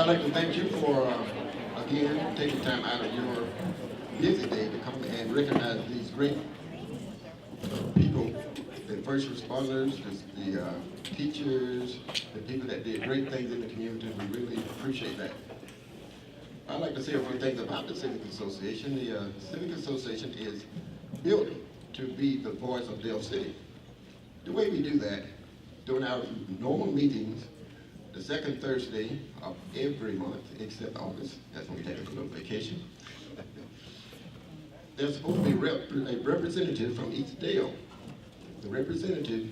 I'd like to thank you for, again, taking time out of your busy day to come and recognize these great people, the first responders, the teachers, the people that did great things in the community. We really appreciate that. I'd like to say a few things about the Civic Association. The Civic Association is built to be the voice of Dale City. The way we do that, during our normal meetings, the second Thursday of every month, except August, that's when we take a little vacation, there's supposed to be a representative from each Dale. The representative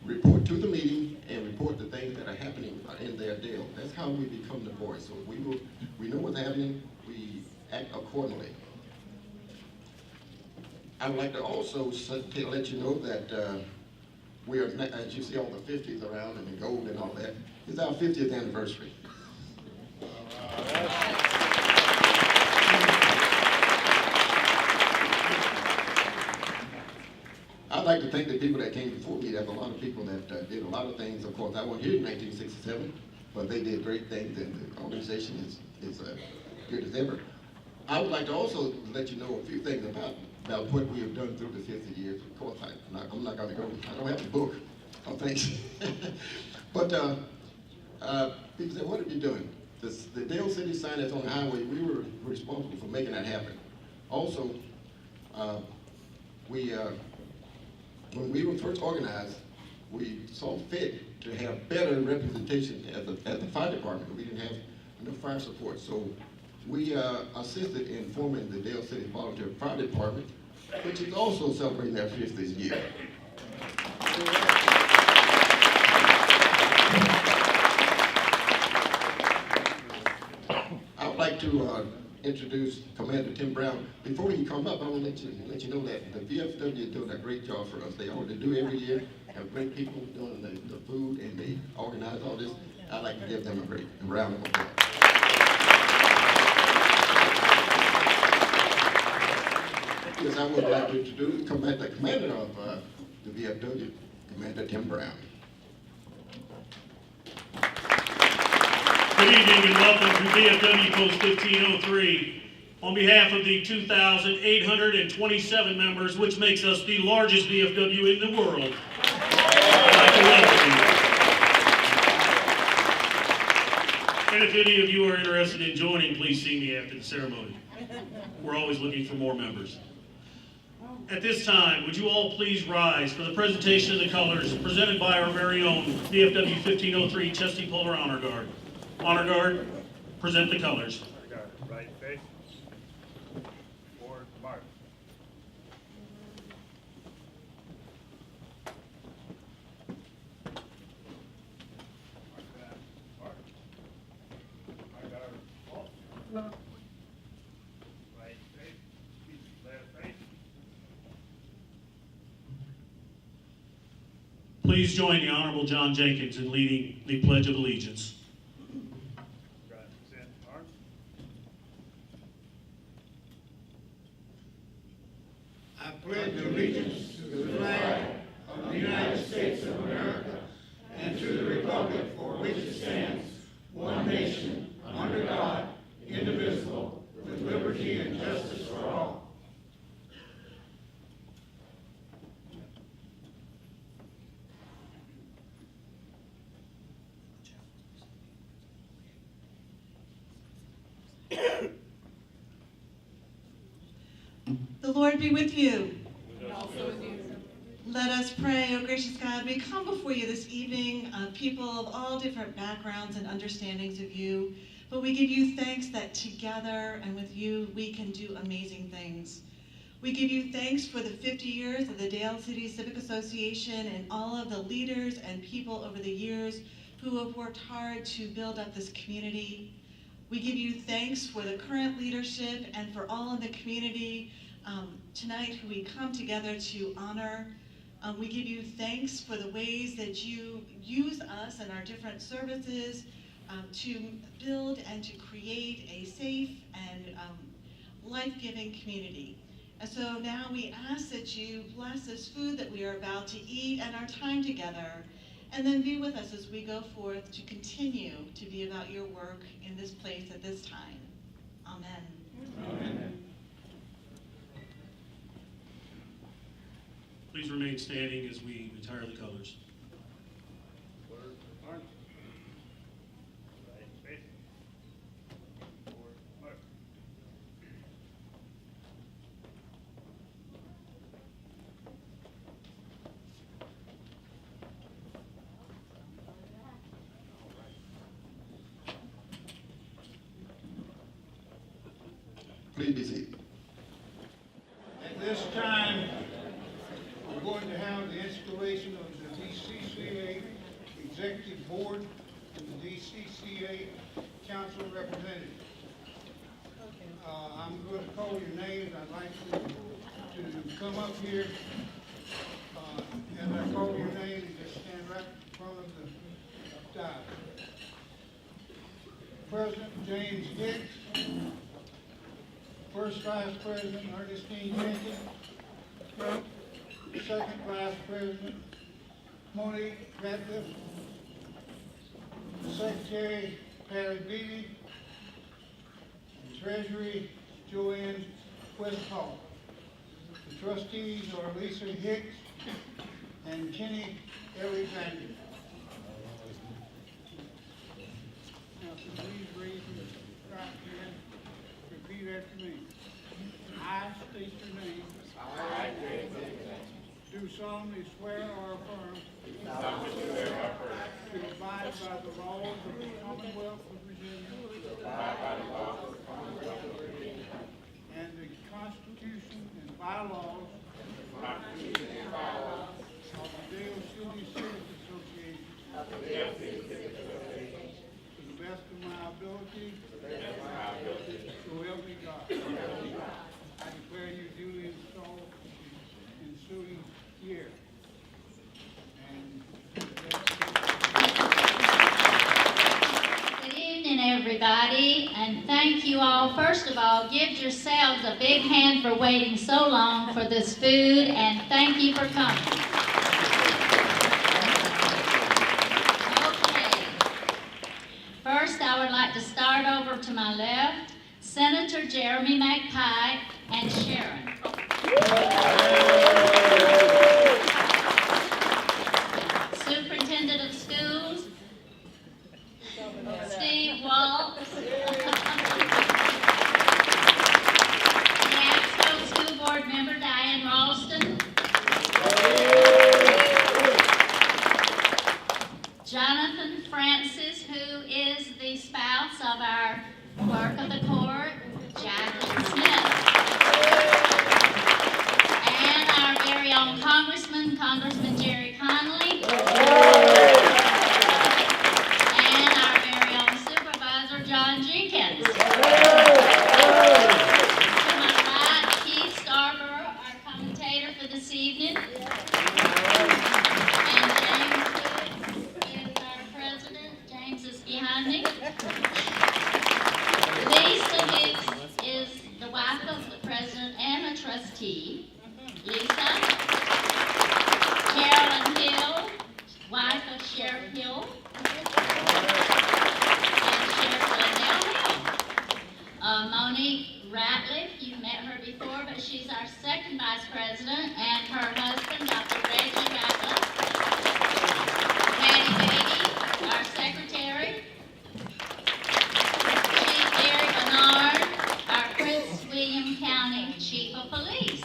report to the meeting and report the things that are happening in their Dale. That's how we become the voice. So we know what's happening, we act accordingly. I would like to also let you know that we are, as you see all the 50s around and the gold and all that, it's our 50th anniversary. I'd like to thank the people that came before me. There's a lot of people that did a lot of things. Of course, I wasn't here in 1967, but they did great things, and the organization is good as ever. I would like to also let you know a few things about what we have done through the 50 years. Of course, I'm not going to go. I don't have a book of things. But people say, what are you doing? The Dale City sign that's on the highway, we were responsible for making that happen. Also, when we were first organized, we saw fit to have better representation at the fire department. We didn't have enough fire support. So we assisted in forming the Dale City Volunteer Fire Department, which is also celebrating their 50th year. I would like to introduce Commander Tim Brown. Before he come up, I want to let you know that the VFW is doing a great job for us. They already do every year. Have great people doing the food, and they organize all this. I'd like to give them a great round of applause. Yes, I would like to introduce the commander of the VFW, Commander Tim Brown. Good evening and welcome to VFW Post 1503. On behalf of the 2,827 members, which makes us the largest VFW in the world, I'd like to welcome you. And if any of you are interested in joining, please see me after the ceremony. We're always looking for more members. At this time, would you all please rise for the presentation of the colors presented by our very own VFW 1503 Chesty Puller Honor Guard. Honor Guard, present the colors. Honor Guard, right face, forward march. March. Honor Guard, halt. Right face, left face. Please join the Honorable John Jenkins in leading the Pledge of Allegiance. I pledge allegiance to the flag of the United States of America and to the republic for which it stands, one nation, under God, indivisible, with liberty and justice for all. The Lord be with you. And also with you. Let us pray. Oh gracious God, we come before you this evening, people of all different backgrounds and understandings of you, but we give you thanks that together and with you we can do amazing things. We give you thanks for the 50 years of the Dale City Civic Association and all of the leaders and people over the years who have worked hard to build up this community. We give you thanks for the current leadership and for all in the community tonight who we come together to honor. We give you thanks for the ways that you use us and our different services to build and to create a safe and life-giving community. And so now we ask that you bless this food that we are about to eat and our time together, and then be with us as we go forth to continue to be about your work in this place at this time. Amen. Amen. Please remain standing as we retire the colors. Right face. Forward march. Please be seated. At this time, we're going to have the installation of the DCCA Executive Board and the DCCA Council Representative. I'm going to call your names. I'd like you to come up here. As I call your name, you just stand right in front of the dial. President James Hicks. First Vice President Ernestine Jensen. Second Vice President Monique Bradford. Secretary Patty Beatty. And Treasury Joanne Westphal. The trustees are Lisa Hicks and Kenny Alexander. Now, please raise your right hand. Repeat after me. I state your name. I, do solemnly swear or affirm. To abide by the laws of the Commonwealth of Virginia. And the Constitution and bylaws. Of the Dale City Civic Association. To the best of my ability. So help me God. I declare you duly installed in ensuing year. Good evening, everybody, and thank you all. First of all, give yourselves a big hand for waiting so long for this food, and thank you for coming. Okay. First, I would like to start over to my left, Senator Jeremy McPike and Sharon. Superintendent of Schools, Steve Waltz. The School Board Member Diane Ralston. Jonathan Francis, who is the spouse of our clerk of the court, Jacqueline Smith. And our very own Congressman Gerry Connolly. And our very own Supervisor, John Jenkins. To my right, Keith Scarborough, our commentator for this evening. And James Hicks is our president. James is behind me. Lisa Hicks is the wife of the president and a trustee. Lisa. Carolyn Hill, wife of Sheriff Hill. And Sheriff Linnell Hill. Monique Ratliff, you've met her before, but she's our second vice president, and her husband, Dr. Reggie Ratliff. Patty Beatty, our secretary. Chief Gary Bernard, our Prince William County Chief of Police.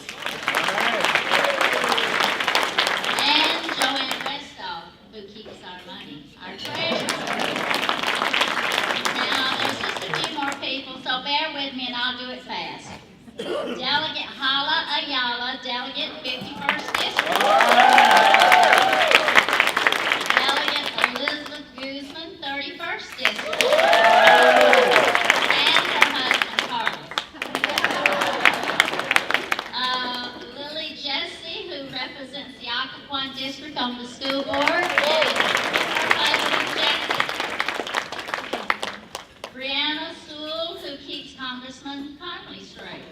And Joanne Westall, who keeps our money, our treasurer. Now, there's just a few more people, so bear with me and I'll do it fast. Delegate Hala Ayala, Delegate 51st District. Delegate Elizabeth Guzman, 31st District. And her husband, Carlos. Lily Jesse, who represents the Occoquan District on the school board. And her husband, Jesse. Brianna Sewell, who keeps Congressman Connolly straight.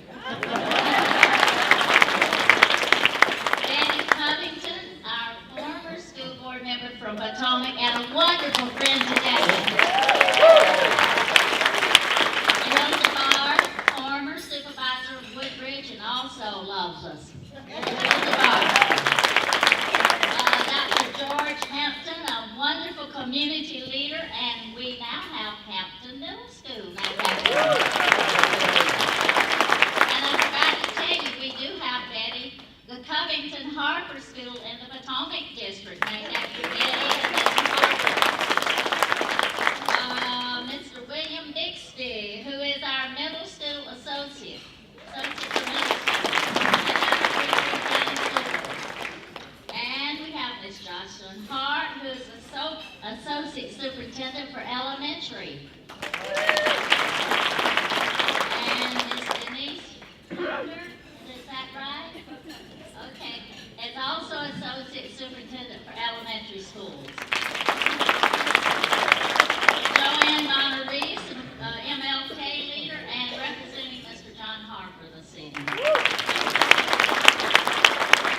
we now have Hampton Middle School. And I forgot to tell you, we do have Betty, the Covington Harbor School in the Potomac District, named after Betty and Mr. Harbor. Mr. William Bixby, who is our middle school associate for middle school. And we have Miss Jocelyn Hart, who is associate superintendent for elementary. And Miss Denise Carter, is that right? Okay, is also associate superintendent for elementary schools. Joanne Monteris, MLK leader, and representing Mr. John Harper this evening.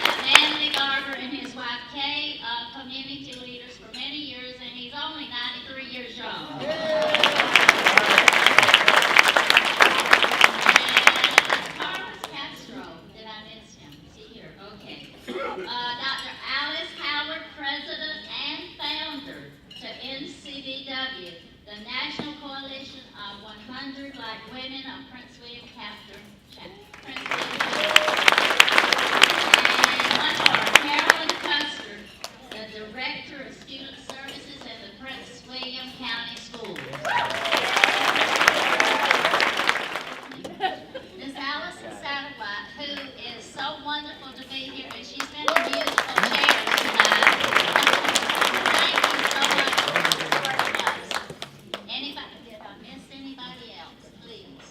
And Anthony Garber and his wife Kay, community leaders for many years, and he's only 93 years young. And Carlos Castro, did I miss him? Is he here? Okay. Dr. Alice Howard, president and founder to NCBW, the National Coalition of 100 Black Women of Prince William Chapter. Prince William Chapter. And one more, Carolyn Custer, the Director of Student Services at the Prince William County Schools. Miss Allison Satterwhite, who is so wonderful to be here, and she's been in musical chairs tonight. Thank you so much for supporting us. Anybody, did I miss anybody else? Please.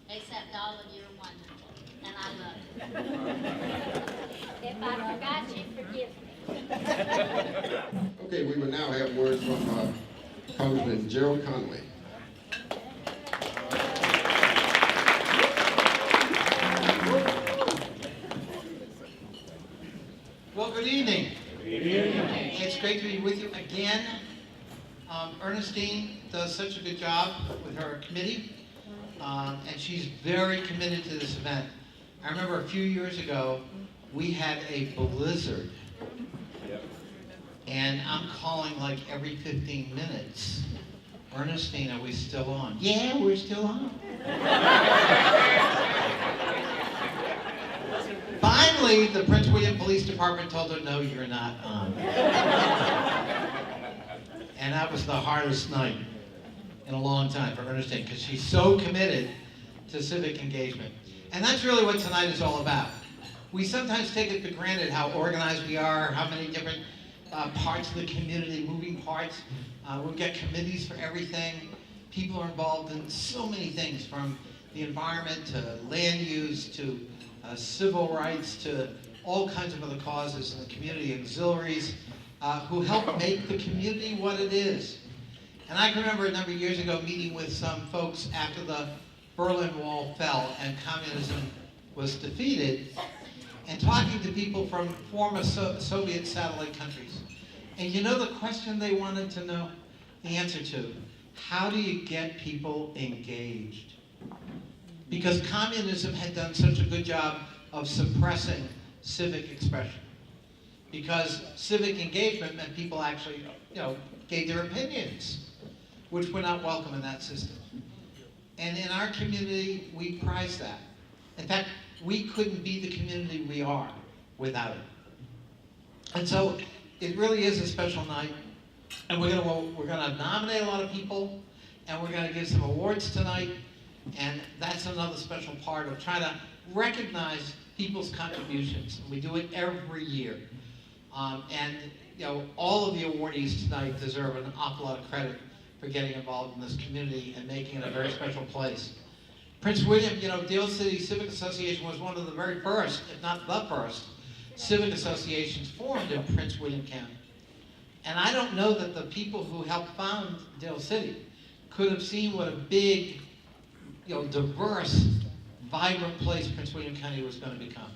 Except all of you are wonderful, and I love you. If I forgot you, forgive me. Okay, we will now have words from Congressman Gerry Connolly. Well, good evening. It's great to be with you again. Ernestine does such a good job with her committee, and she's very committed to this event. I remember a few years ago, we had a blizzard, and I'm calling like every 15 minutes. Ernestine, are we still on? Yeah, we're still on. Finally, the Prince William Police Department told her, no, you're not on. And that was the hardest night in a long time for Ernestine, because she's so committed to civic engagement. And that's really what tonight is all about. We sometimes take it for granted how organized we are, how many different parts of the community, moving parts. We've got committees for everything. People are involved in so many things, from the environment to land use to civil rights to all kinds of other causes in the community, auxiliaries, who help make the community what it is. And I can remember a number of years ago meeting with some folks after the Berlin Wall fell and communism was defeated, and talking to people from former Soviet satellite countries. And you know the question they wanted to know the answer to? How do you get people engaged? Because communism had done such a good job of suppressing civic expression. Because civic engagement meant people actually, gave their opinions, which were not welcome in that system. And in our community, we prize that. In fact, we couldn't be the community we are without it. And so it really is a special night. And we're gonna nominate a lot of people, and we're gonna give some awards tonight. And that's another special part of trying to recognize people's contributions. We do it every year. All of the awardees tonight deserve an awful lot of credit for getting involved in this community and making it a very special place. Prince William, Dale City Civic Association was one of the very first, if not the first, civic associations formed in Prince William County. And I don't know that the people who helped found Dale City could have seen what a big, diverse, vibrant place Prince William County was going to become.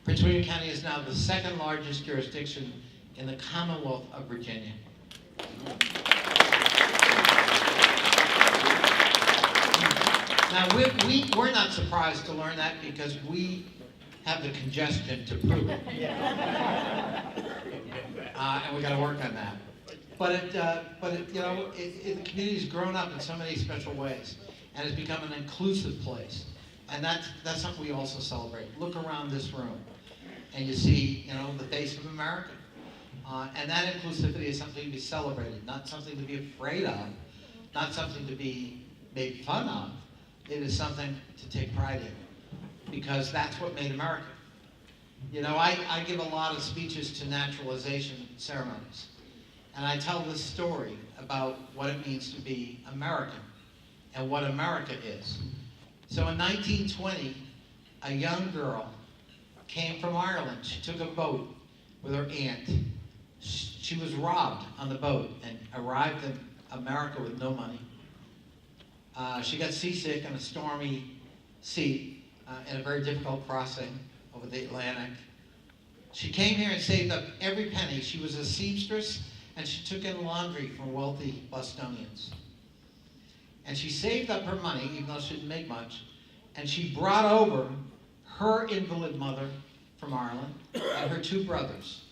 Prince William County is now the second largest jurisdiction in the Commonwealth of Virginia. Now, we're not surprised to learn that because we have the congestion to prove it. And we got to work on that. the community's grown up in so many special ways, and it's become an inclusive place. And that's something we also celebrate. Look around this room, and you see, the face of America. And that inclusivity is something to be celebrated, not something to be afraid of, not something to be made fun of. It is something to take pride in, because that's what made America. I give a lot of speeches to naturalization ceremonies, and I tell this story about what it means to be American and what America is. So in 1920, a young girl came from Ireland. She took a boat with her aunt. She was robbed on the boat and arrived in America with no money. She got seasick in a stormy sea in a very difficult crossing over the Atlantic. She came here and saved up every penny. She was a seamstress, and she took in laundry from wealthy Bostonians. And she saved up her money, even though she didn't make much, and she brought over her invalid mother from Ireland and her two brothers.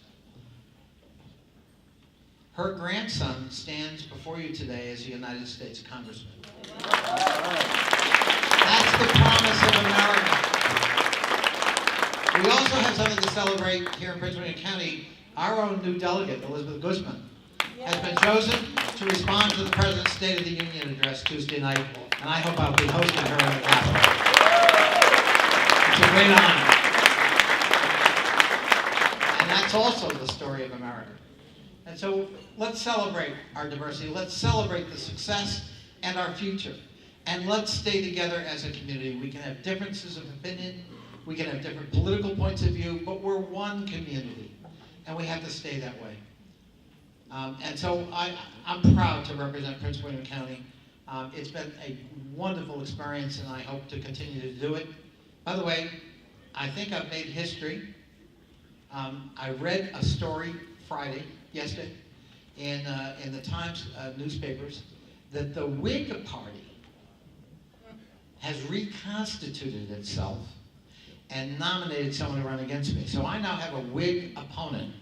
Her grandson stands before you today as a United States Congressman. That's the promise of America. We also have something to celebrate here in Prince William County. Our own new delegate, Elizabeth Guzman, has been chosen to respond to the President's State of the Union address Tuesday night, and I hope I'll be hosting her in the Capitol. It's a great honor. And that's also the story of America. And so let's celebrate our diversity. Let's celebrate the success and our future. And let's stay together as a community. We can have differences of opinion. We can have different political points of view, but we're one community. And we have to stay that way. And so I'm proud to represent Prince William County. It's been a wonderful experience, and I hope to continue to do it. By the way, I think I've made history. I read a story yesterday, in the Times newspapers, that the Whig Party has reconstituted itself and nominated someone to run against me. So I now have a Whig opponent.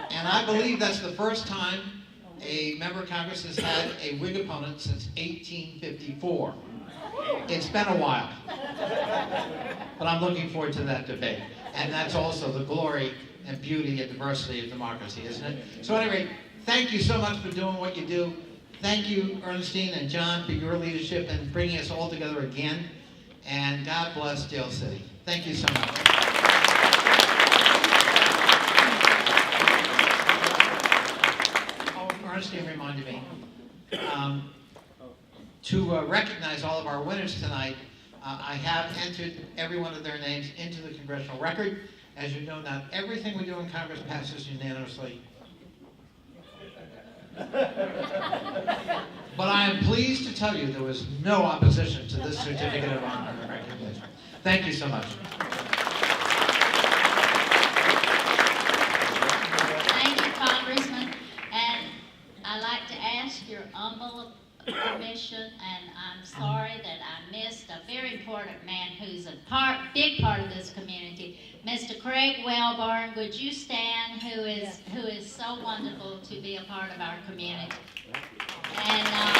And I believe that's the first time a member of Congress has had a Whig opponent since 1854. It's been a while. But I'm looking forward to that debate. And that's also the glory and beauty and diversity of democracy, isn't it? So at any rate, thank you so much for doing what you do. Thank you, Ernestine and John, for your leadership and bringing us all together again. And God bless Dale City. Thank you so much. Ernestine reminded me to recognize all of our winners tonight. I have entered every one of their names into the congressional record. As you know, not everything we do in Congress passes unanimously. But I am pleased to tell you there was no opposition to this certificate of honor and recognition. Thank you so much. Thank you, Congressman. And I'd like to ask your humble permission, and I'm sorry that I missed a very important man who's a big part of this community, Mr. Craig Wellborn. Would you stand, who is so wonderful to be a part of our community? And as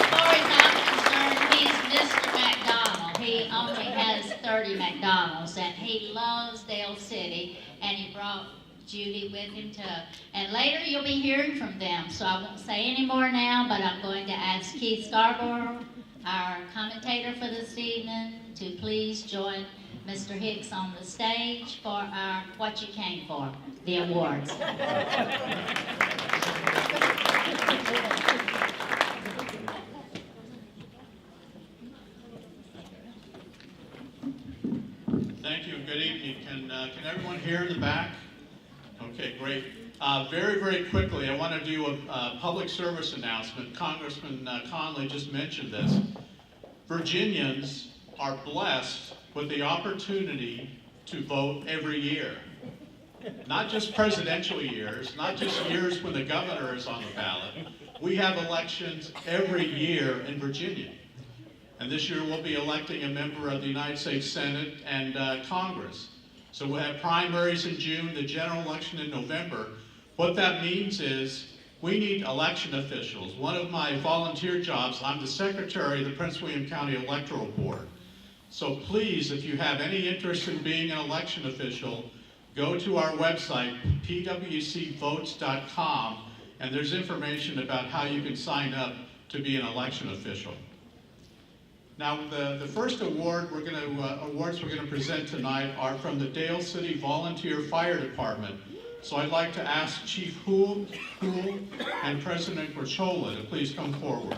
far as I'm concerned, he's Mr. McDonald. He only has 30 McDonald's, and he loves Dale City, and he brought Judy with him and later you'll be hearing from them, so I won't say any more now, but I'm going to ask Keith Scarborough, our commentator for this evening, to please join Mr. Hicks on the stage for our What You Came For, the awards. Thank you and good evening. Can everyone hear in the back? Okay, great. Very, very quickly, I want to do a public service announcement. Congressman Connolly just mentioned this. Virginians are blessed with the opportunity to vote every year. Not just presidential years, not just years when the governor is on the ballot. We have elections every year in Virginia. And this year we'll be electing a member of the United States Senate and Congress. So we'll have primaries in June, the general election in November. What that means is we need election officials. One of my volunteer jobs, I'm the secretary of the Prince William County Electoral Board. So please, if you have any interest in being an election official, go to our website, pwcvotes.com, and there's information about how you can sign up to be an election official. Now, the first awards we're going to present tonight are from the Dale City Volunteer Fire Department. So I'd like to ask Chief Hool and President Gerchola to please come forward.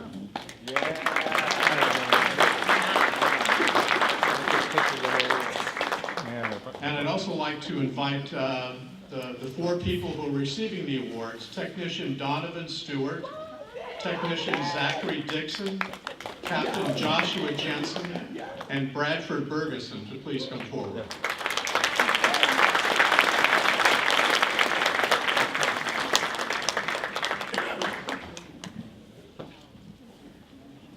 And I'd also like to invite the four people who are receiving the awards: Technician Donovan Stewart, Technician Zachary Dixon, Captain Joshua Jensen, and Bradford Ferguson to please come forward.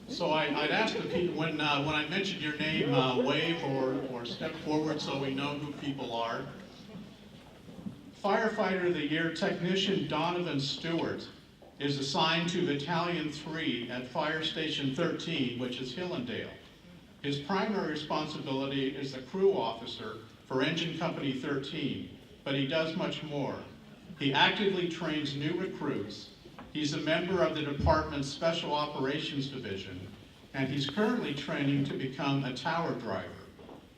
So I'd ask the people, when I mention your name, wave or step forward so we know who people are. Firefighter of the Year, Technician Donovan Stewart, is assigned to Battalion 3 at Fire Station 13, which is Hillendale. His primary responsibility is the crew officer for Engine Company 13, but he does much more. He actively trains new recruits. He's a member of the department's Special Operations Division, and he's currently training to become a tower driver.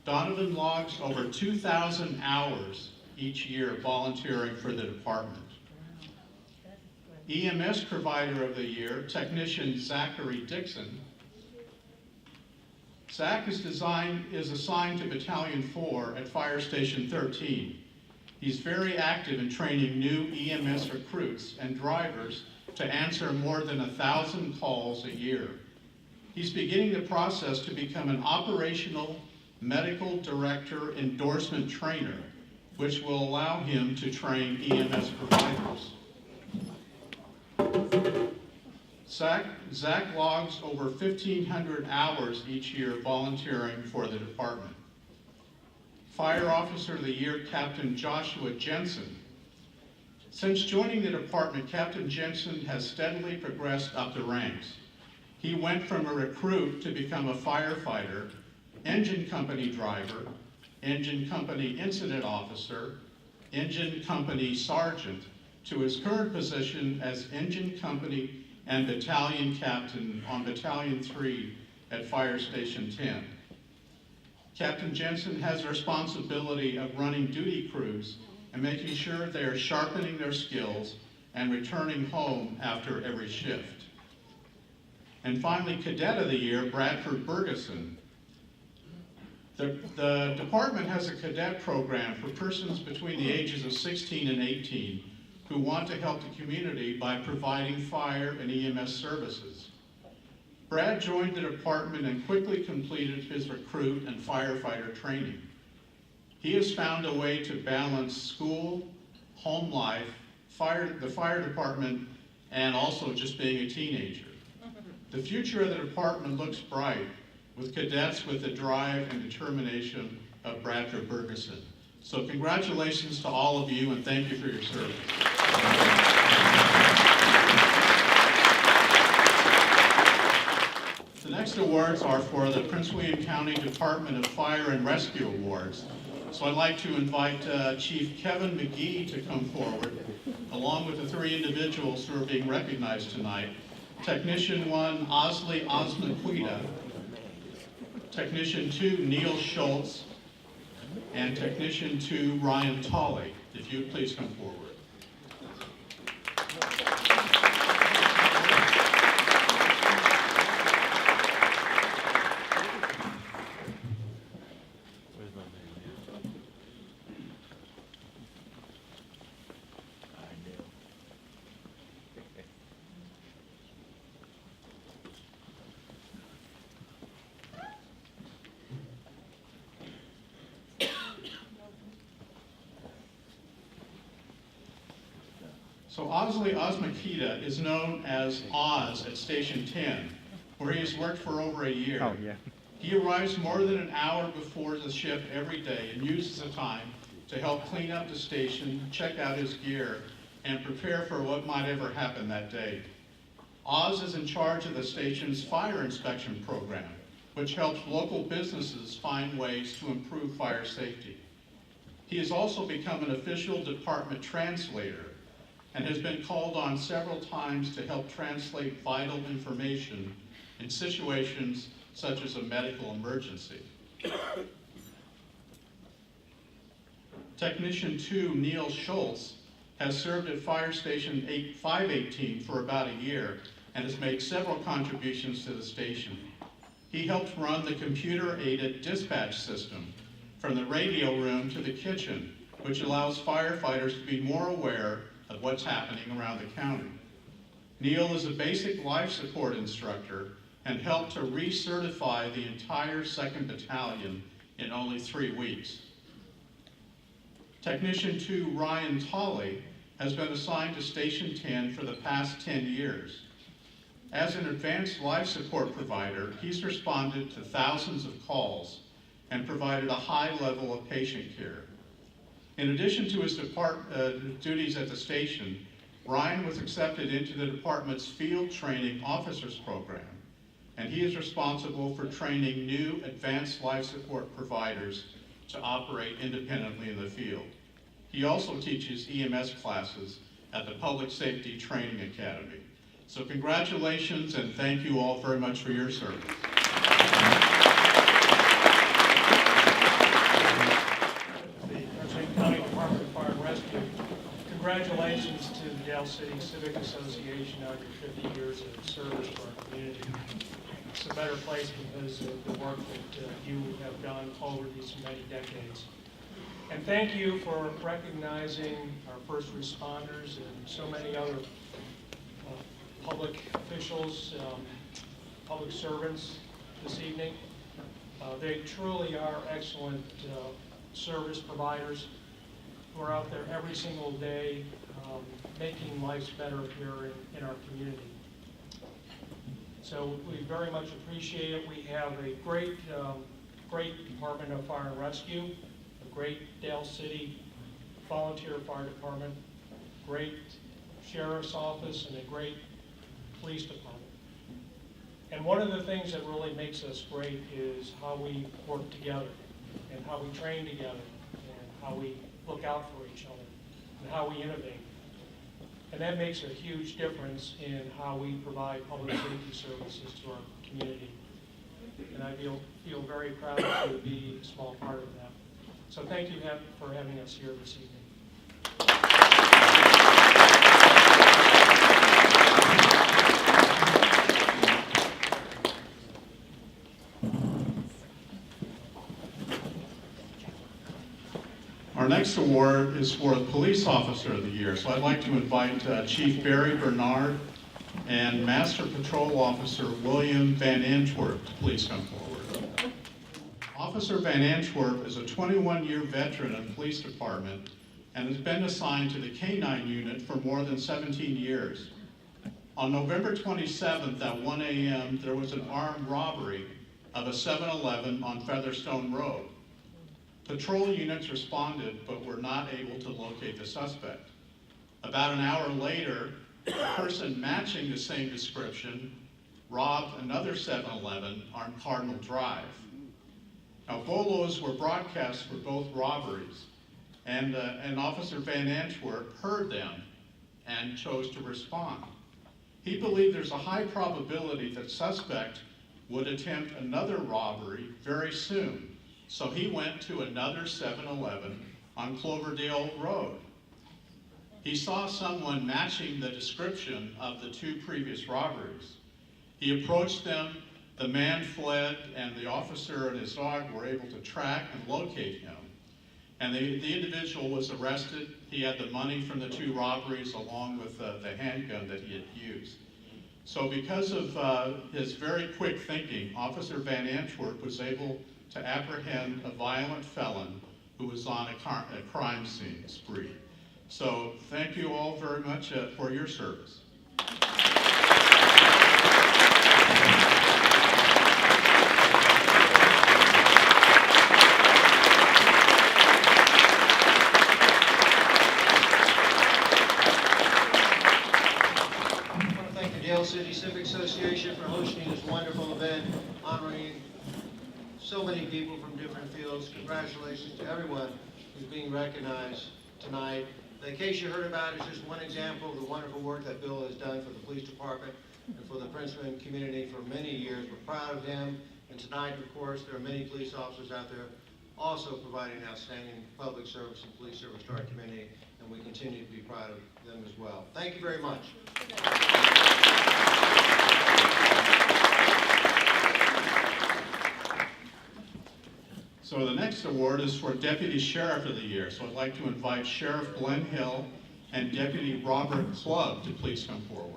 Donovan logs over 2,000 hours each year volunteering for the department. EMS Provider of the Year, Technician Zachary Dixon. Zach is assigned to Battalion 4 at Fire Station 13. He's very active in training new EMS recruits and drivers to answer more than 1,000 calls a year. He's beginning the process to become an operational medical director endorsement trainer, which will allow him to train EMS providers. Zach logs over 1,500 hours each year volunteering for the department. Fire Officer of the Year, Captain Joshua Jensen. Since joining the department, Captain Jensen has steadily progressed up the ranks. He went from a recruit to become a firefighter, engine company driver, engine company incident officer, engine company sergeant, to his current position as engine company and battalion captain on Battalion 3 at Fire Station 10. Captain Jensen has the responsibility of running duty crews and making sure they are sharpening their skills and returning home after every shift. And finally, Cadet of the Year, Bradford Ferguson. The department has a cadet program for persons between the ages of 16 and 18 who want to help the community by providing fire and EMS services. Brad joined the department and quickly completed his recruit and firefighter training. He has found a way to balance school, home life, the fire department, and also just being a teenager. The future of the department looks bright, with cadets with the drive and determination of Bradford Ferguson. So congratulations to all of you, and thank you for your service. The next awards are for the Prince William County Department of Fire and Rescue Awards. So I'd like to invite Chief Kevin McGee to come forward, along with the three individuals who are being recognized tonight. Technician 1, Osley Osmaquita, Technician 2, Neil Schultz, and Technician 2, Ryan Tolley. If you would please come forward. So Osley Osmaquita is known as Oz at Station 10, where he has worked for over a year. Oh, yeah. He arrives more than an hour before the shift every day and uses the time to help clean up the station, check out his gear, and prepare for what might ever happen that day. Oz is in charge of the station's fire inspection program, which helps local businesses find ways to improve fire safety. He has also become an official department translator and has been called on several times to help translate vital information in situations such as a medical emergency. Technician 2, Neil Schultz, has served at Fire Station 518 for about a year and has made several contributions to the station. He helped run the computer-aided dispatch system from the radio room to the kitchen, which allows firefighters to be more aware of what's happening around the county. Neil is a basic life support instructor and helped to recertify the entire 2nd Battalion in only 3 weeks. Technician 2, Ryan Tolley, has been assigned to Station 10 for the past 10 years. As an advanced life support provider, he's responded to thousands of calls and provided a high level of patient care. In addition to his duties at the station, Ryan was accepted into the department's field training officers program, and he is responsible for training new advanced life support providers to operate independently in the field. He also teaches EMS classes at the Public Safety Training Academy. So congratulations and thank you all very much for your service. The President County Department of Fire and Rescue, congratulations to the Dale City Civic Association on your 50 years of service to our community. It's a better place because of the work that you have done over these many decades. And thank you for recognizing our first responders and so many other public officials, public servants this evening. They truly are excellent service providers who are out there every single day making lives better here in our community. So we very much appreciate it. We have a great Department of Fire and Rescue, a great Dale City Volunteer Fire Department, great Sheriff's Office, and a great Police Department. And one of the things that really makes us great is how we work together and how we train together and how we look out for each other and how we innovate. And that makes a huge difference in how we provide public safety services to our community. And I feel very proud to be a small part of that. So thank you for having us here this evening. Our next award is for the Police Officer of the Year. So I'd like to invite Chief Barry Bernard and Master Patrol Officer William Van Antwerp to please come forward. Officer Van Antwerp is a 21-year veteran of the police department and has been assigned to the K-9 unit for more than 17 years. On November 27th at 1 a.m., there was an armed robbery of a 7-Eleven on Featherstone Road. Patrol units responded but were not able to locate the suspect. About an hour later, a person matching the same description robbed another 7-Eleven on Cardinal Drive. Now, bolos were broadcast for both robberies, and Officer Van Antwerp heard them and chose to respond. He believed there's a high probability that suspect would attempt another robbery very soon. So he went to another 7-Eleven on Cloverdale Road. He saw someone matching the description of the two previous robberies. He approached them, the man fled, and the officer and his dog were able to track and locate him. And the individual was arrested. He had the money from the two robberies along with the handgun that he had used. So because of his very quick thinking, Officer Van Antwerp was able to apprehend a violent felon who was on a crime scene spree. So thank you all very much for your service. Dale City Civic Association for hosting this wonderful event, honoring so many people from different fields. Congratulations to everyone who's being recognized tonight. The case you heard about is just one example of the wonderful work that Bill has done for the police department and for the Princeton community for many years. We're proud of him. And tonight, of course, there are many police officers out there also providing outstanding public service and police service to our community, and we continue to be proud of them as well. Thank you very much. So the next award is for Deputy Sheriff of the Year. So I'd like to invite Sheriff Glenn Hill and Deputy Robert Clubb to please come forward.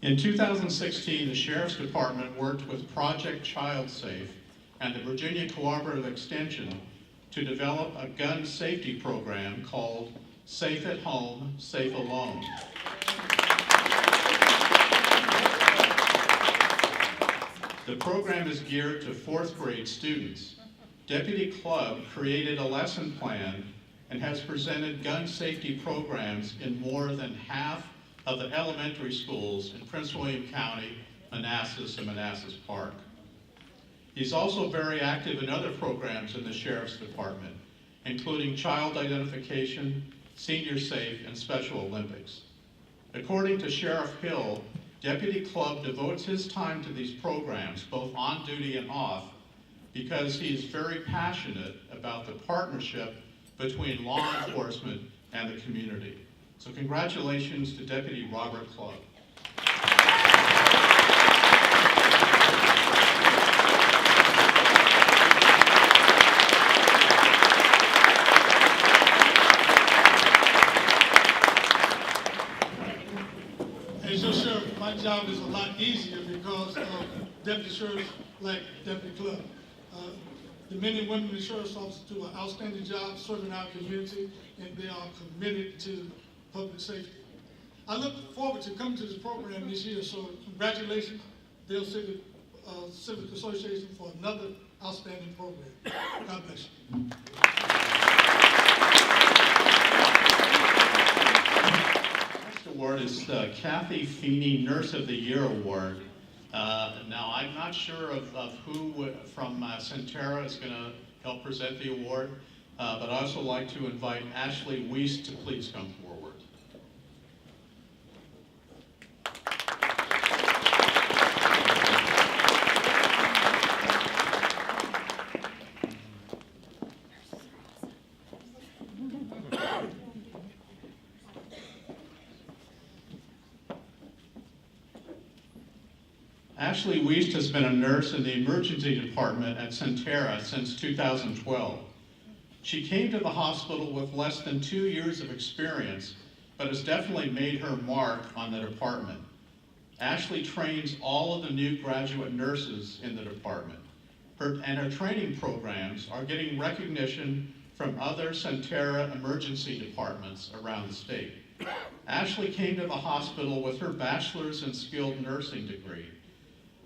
In 2016, the Sheriff's Department worked with Project Child Safe and the Virginia Cooperative Extension to develop a gun safety program called Safe at Home, Safe Alone. The program is geared to 4th grade students. Deputy Clubb created a lesson plan and has presented gun safety programs in more than half of the elementary schools in Prince William County, Manassas, and Manassas Park. He's also very active in other programs in the Sheriff's Department, including child identification, senior safe, and Special Olympics. According to Sheriff Hill, Deputy Clubb devotes his time to these programs, both on duty and off, because he is very passionate about the partnership between law enforcement and the community. So congratulations to Deputy Robert Clubb. As your sheriff, my job is a lot easier because of deputy sheriffs like Deputy Clubb. The men and women in the sheriff's office do an outstanding job serving our community, and they are committed to public safety. I look forward to coming to this program this year, so congratulations, Dale City Civic Association, for another outstanding program. God bless you. Next award is the Kathy Feeney Nurse of the Year Award. Now, I'm not sure of who from Centera is going to help present the award, but I'd also like to invite Ashley Weiss to please come forward. Ashley Weiss has been a nurse in the emergency department at Centera since 2012. She came to the hospital with less than 2 years of experience, but has definitely made her mark on the department. Ashley trains all of the new graduate nurses in the department. Her training programs are getting recognition from other Centera emergency departments around the state. Ashley came to the hospital with her bachelor's in skilled nursing degree,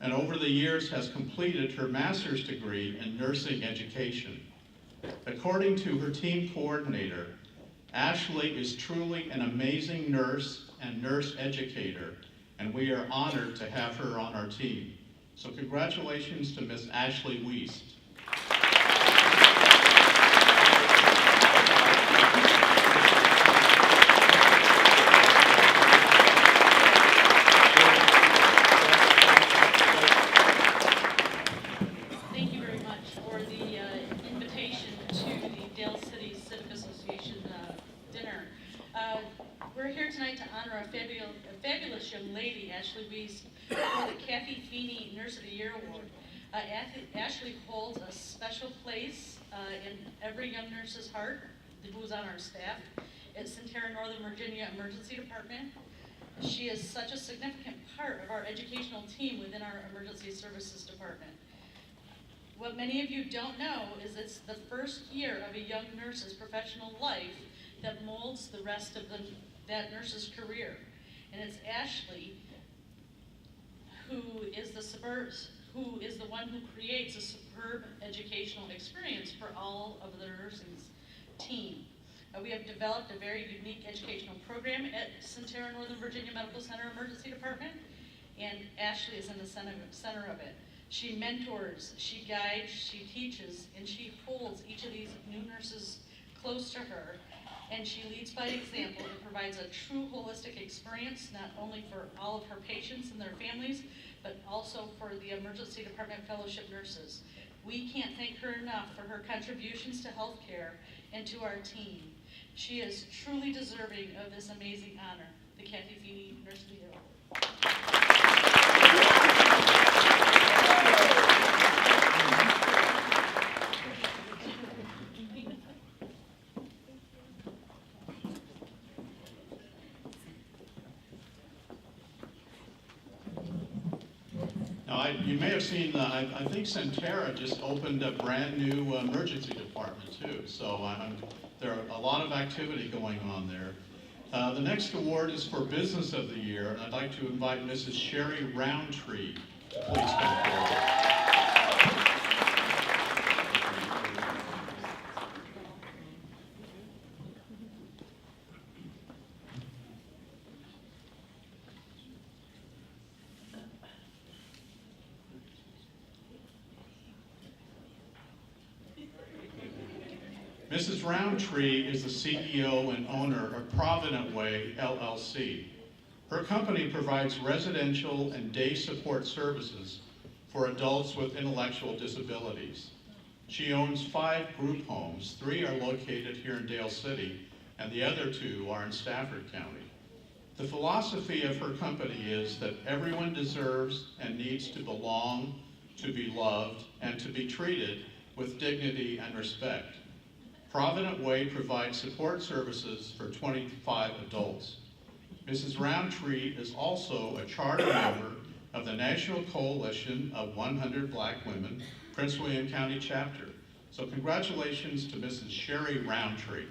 and over the years has completed her master's degree in nursing education. According to her team coordinator, Ashley is truly an amazing nurse and nurse educator, and we are honored to have her on our team. So congratulations to Miss Ashley Weiss. Fabulous young lady, Ashley Weiss, for the Kathy Feeney Nurse of the Year Award. Ashley holds a special place in every young nurse's heart who's on our staff at Centera Northern Virginia Emergency Department. She is such a significant part of our educational team within our Emergency Services Department. What many of you don't know is it's the first year of a young nurse's professional life that molds the rest of that nurse's career. And it's Ashley who is the one who creates a superb educational experience for all of the nursing team. We have developed a very unique educational program at Centera Northern Virginia Medical Center Emergency Department, and Ashley is in the center of it. She mentors, she guides, she teaches, and she holds each of these new nurses close to her, and she leads by example and provides a true holistic experience, not only for all of her patients and their families, but also for the emergency department fellowship nurses. We can't thank her enough for her contributions to healthcare and to our team. She is truly deserving of this amazing honor, the Kathy Feeney Nurse of the Year Award. Now, you may have seen, I think Centera just opened a brand new emergency department too. So there are a lot of activity going on there. The next award is for Business of the Year, and I'd like to invite Mrs. Sherry Roundtree to please come forward. Mrs. Roundtree is the CEO and owner of Provident Way, LLC. Her company provides residential and day support services for adults with intellectual disabilities. She owns 5 group homes. 3 are located here in Dale City, and the other 2 are in Stafford County. The philosophy of her company is that everyone deserves and needs to belong, to be loved, and to be treated with dignity and respect. Provident Way provides support services for 25 adults. Mrs. Roundtree is also a charter member of the National Coalition of 100 Black Women, Prince William County Chapter. So congratulations to Mrs. Sherry Roundtree.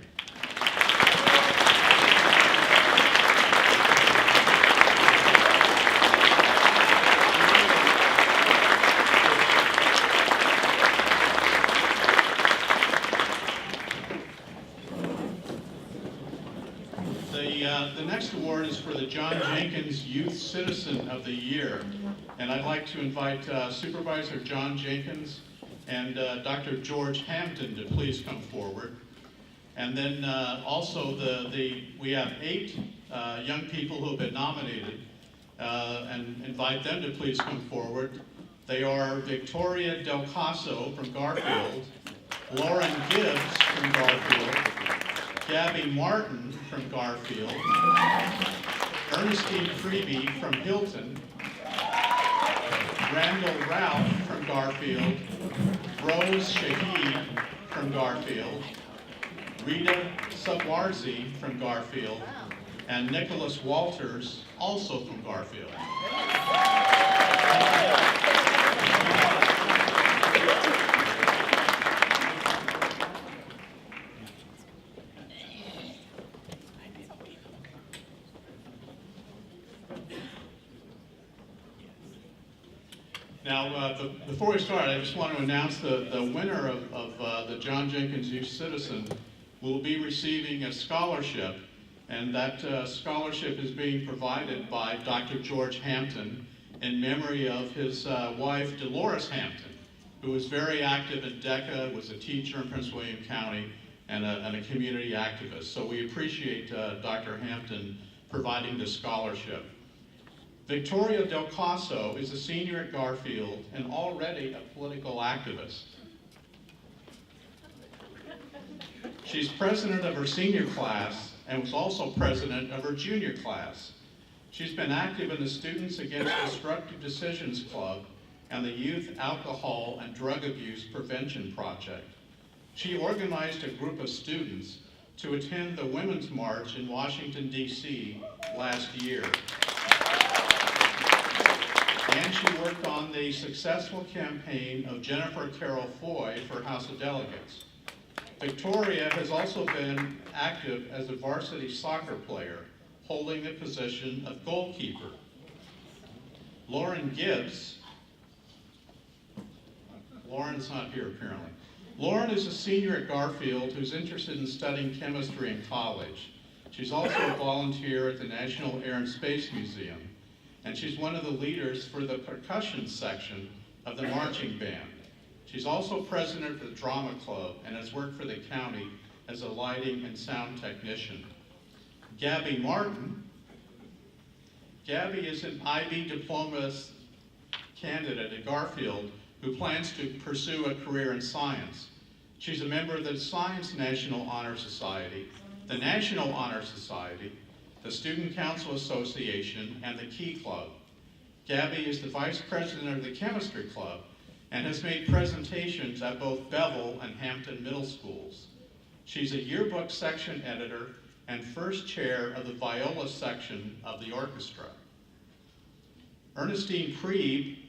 The next award is for the John Jenkins Youth Citizen of the Year. And I'd like to invite Supervisor John Jenkins and Dr. George Hampton to please come forward. And then also we have 8 young people who have been nominated and invite them to please come forward. They are Victoria Del Caso from Garfield, Lauren Gibbs from Garfield, Gabby Martin from Garfield, Ernestine Freeby from Hilton, Randall Ralph from Garfield, Rose Shahid from Garfield, Rita Subwarzi from Garfield, and Nicholas Walters, also from Garfield. Now, before we start, I just want to announce the winner of the John Jenkins Youth Citizen will be receiving a scholarship, and that scholarship is being provided by Dr. George Hampton in memory of his wife, Dolores Hampton, who was very active in DECA, was a teacher in Prince William County, and a community activist. So we appreciate Dr. Hampton providing this scholarship. Victoria Del Caso is a senior at Garfield and already a political activist. She's president of her senior class and was also president of her junior class. She's been active in the Students Against Destructive Decisions Club and the Youth Alcohol and Drug Abuse Prevention Project. She organized a group of students to attend the Women's March in Washington, D.C. last year. And she worked on the successful campaign of Jennifer Carroll Foy for House of Delegates. Victoria has also been active as a varsity soccer player, holding the position of goalkeeper. Lauren Gibbs, Lauren's not here apparently. Lauren is a senior at Garfield who's interested in studying chemistry in college. She's also a volunteer at the National Air and Space Museum, and she's one of the leaders for the percussion section of the marching band. She's also president of the drama club and has worked for the county as a lighting and sound technician. Gabby Martin. Gabby is an IB diploma candidate at Garfield who plans to pursue a career in science. She's a member of the Science National Honor Society, the National Honor Society, the Student Council Association, and the Key Club. Gabby is the vice president of the Chemistry Club and has made presentations at both Bevel and Hampton Middle Schools. She's a yearbook section editor and first chair of the viola section of the orchestra. Ernestine Prieb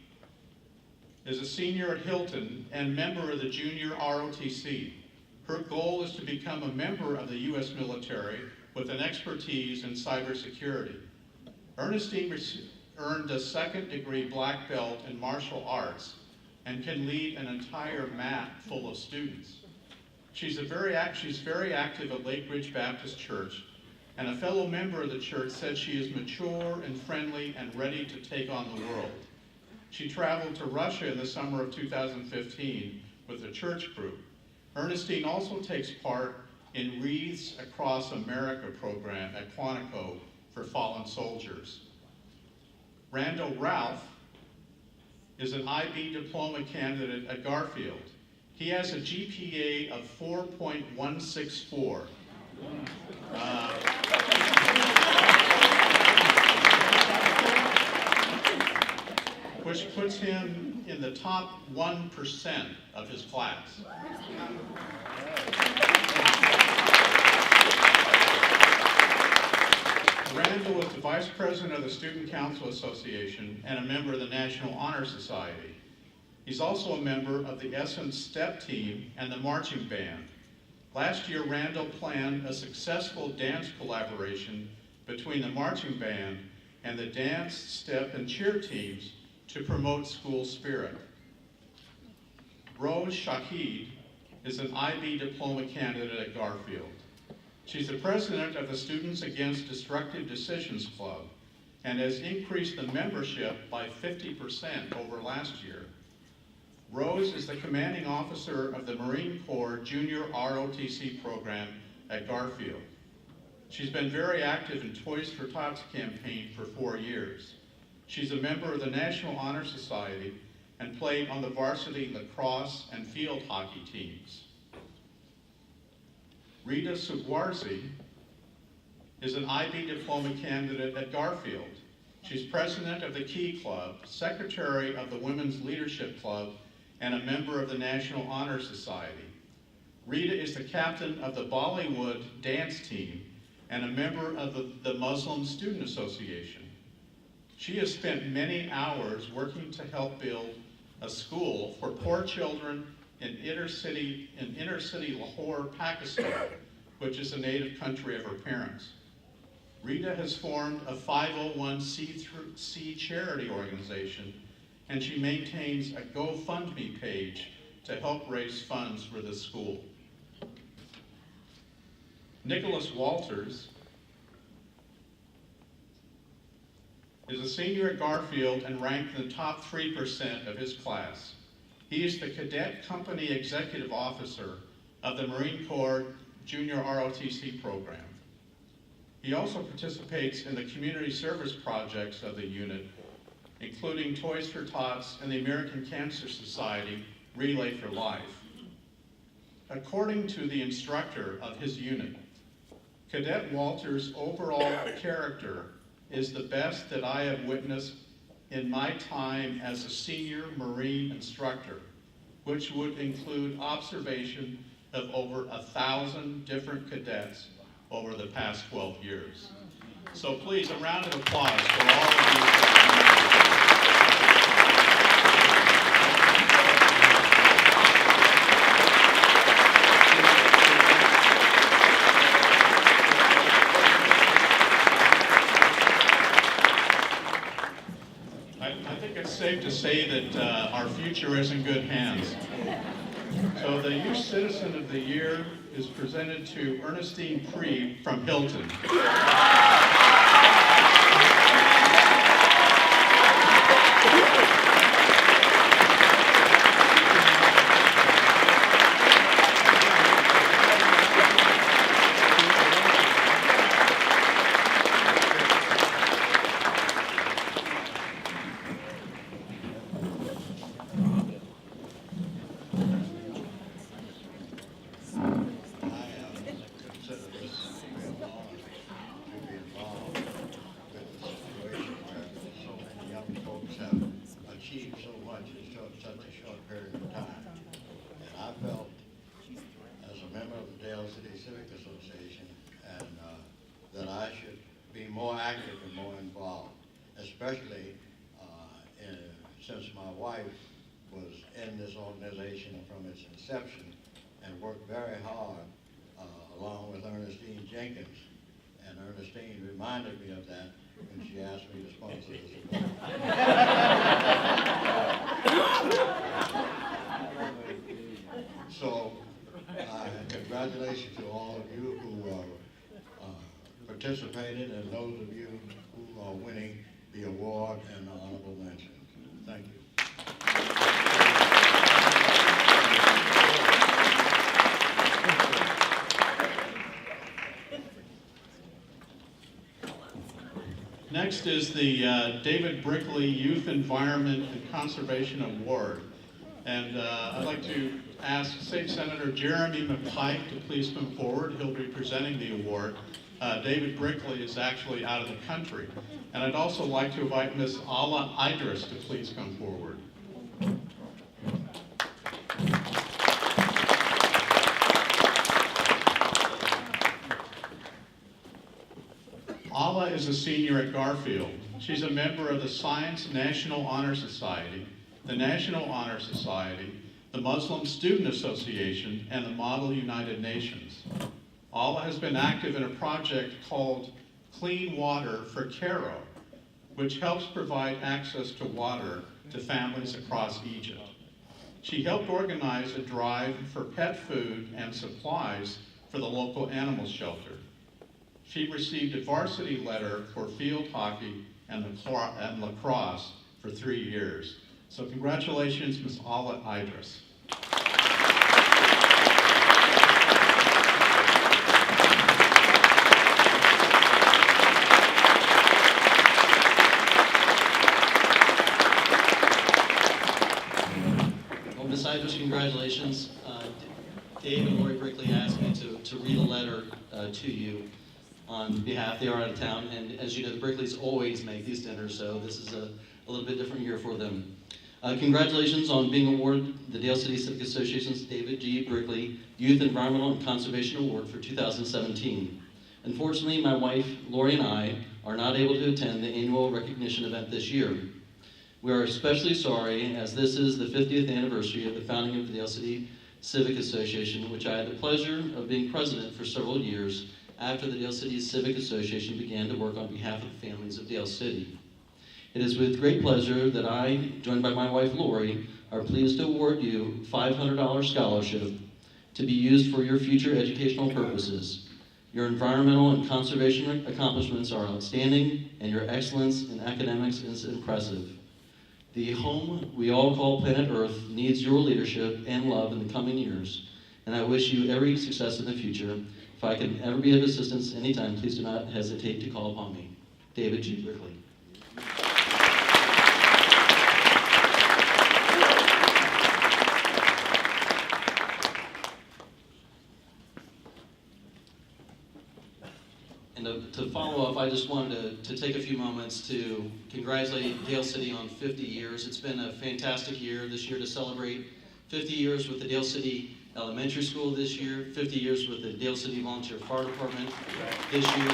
is a senior at Hilton and member of the junior ROTC. Her goal is to become a member of the U.S. military with an expertise in cybersecurity. Ernestine earned a second-degree black belt in martial arts and can lead an entire mat full of students. She's very active at Lake Ridge Baptist Church, and a fellow member of the church said she is mature and friendly and ready to take on the world. She traveled to Russia in the summer of 2015 with a church group. Ernestine also takes part in Wreaths Across America program at Quantico for fallen soldiers. Randall Ralph is an IB diploma candidate at Garfield. He has a GPA of 4.164. Which puts him in the top 1% of his class. Randall is the vice president of the Student Council Association and a member of the National Honor Society. He's also a member of the Essence Step Team and the Marching Band. Last year, Randall planned a successful dance collaboration between the Marching Band and the Dance, Step, and Cheer teams to promote school spirit. Rose Shahid is an IB diploma candidate at Garfield. She's the president of the Students Against Destructive Decisions Club and has increased the membership by 50% over last year. Rose is the commanding officer of the Marine Corps Junior ROTC program at Garfield. She's been very active in Toys for Tots campaign for 4 years. She's a member of the National Honor Society and played on the varsity lacrosse and field hockey teams. Rita Sugwarzi is an IB diploma candidate at Garfield. She's president of the Key Club, secretary of the Women's Leadership Club, and a member of the National Honor Society. Rita is the captain of the Bollywood dance team and a member of the Muslim Student Association. She has spent many hours working to help build a school for poor children in inner city Lahore, Pakistan, which is the native country of her parents. Rita has formed a 501c charity organization, and she maintains a GoFundMe page to help raise funds for the school. Nicholas Walters is a senior at Garfield and ranked in the top 3% of his class. He is the Cadet Company Executive Officer of the Marine Corps Junior ROTC program. He also participates in the community service projects of the unit, including Toys for Tots and the American Cancer Society Relay for Life. According to the instructor of his unit, Cadet Walters' overall character is the best that I have witnessed in my time as a senior Marine instructor, which would include observation of over 1,000 different cadets over the past 12 years. So please, a round of applause for all of you. safe to say that our future is in good hands. So the Youth Citizen of the Year is presented to Ernestine Pree from Hilton. Dale City Civic Association, and that I should be more active and more involved, especially since my wife was in this organization from its inception and worked very hard along with Ernestine Jenkins. And Ernestine reminded me of that when she asked me to sponsor this event. So, congratulations to all of you who participated and those of you who are winning the award and the honorable mention. Thank you. Next is the David Brickley Youth Environment and Conservation Award. And I'd like to ask State Senator Jeremy McPike to please come forward. He'll be presenting the award. David Brickley is actually out of the country. And I'd also like to invite Ms. Ala Idris to please come forward. Ala is a senior at Garfield. She's a member of the Science National Honor Society, the National Honor Society, the Muslim Student Association, and the Model United Nations. Ala has been active in a project called Clean Water for Cairo, which helps provide access to water to families across Egypt. She helped organize a drive for pet food and supplies for the local animal shelter. She received a varsity letter for field hockey and lacrosse for 3 years. So congratulations, Ms. Ala Idris. Well, Ms. Idris, congratulations. Dave and Lori Brickley asked me to read a letter to you on behalf. They are out of town, and as you know, the Brickleys always make these dinners, so this is a little bit different year for them. Congratulations on being awarded the Dale City Civic Association's David G. Brickley Youth Environmental and Conservation Award for 2017. Unfortunately, my wife, Lori, and I are not able to attend the annual recognition event this year. We are especially sorry, as this is the 50th anniversary of the founding of the Dale City Civic Association, which I had the pleasure of being president for several years after the Dale City Civic Association began to work on behalf of the families of Dale City. It is with great pleasure that I, joined by my wife Lori, are pleased to award you a $500 scholarship to be used for your future educational purposes. Your environmental and conservation accomplishments are outstanding, and your excellence in academics is impressive. The home we all call planet Earth needs your leadership and love in the coming years, and I wish you every success in the future. If I can ever be of assistance anytime, please do not hesitate to call upon me. David G. Brickley. And to follow up, I just wanted to take a few moments to congratulate Dale City on 50 years. It's been a fantastic year this year to celebrate 50 years with the Dale City Elementary School this year, 50 years with the Dale City Volunteer Fire Department this year.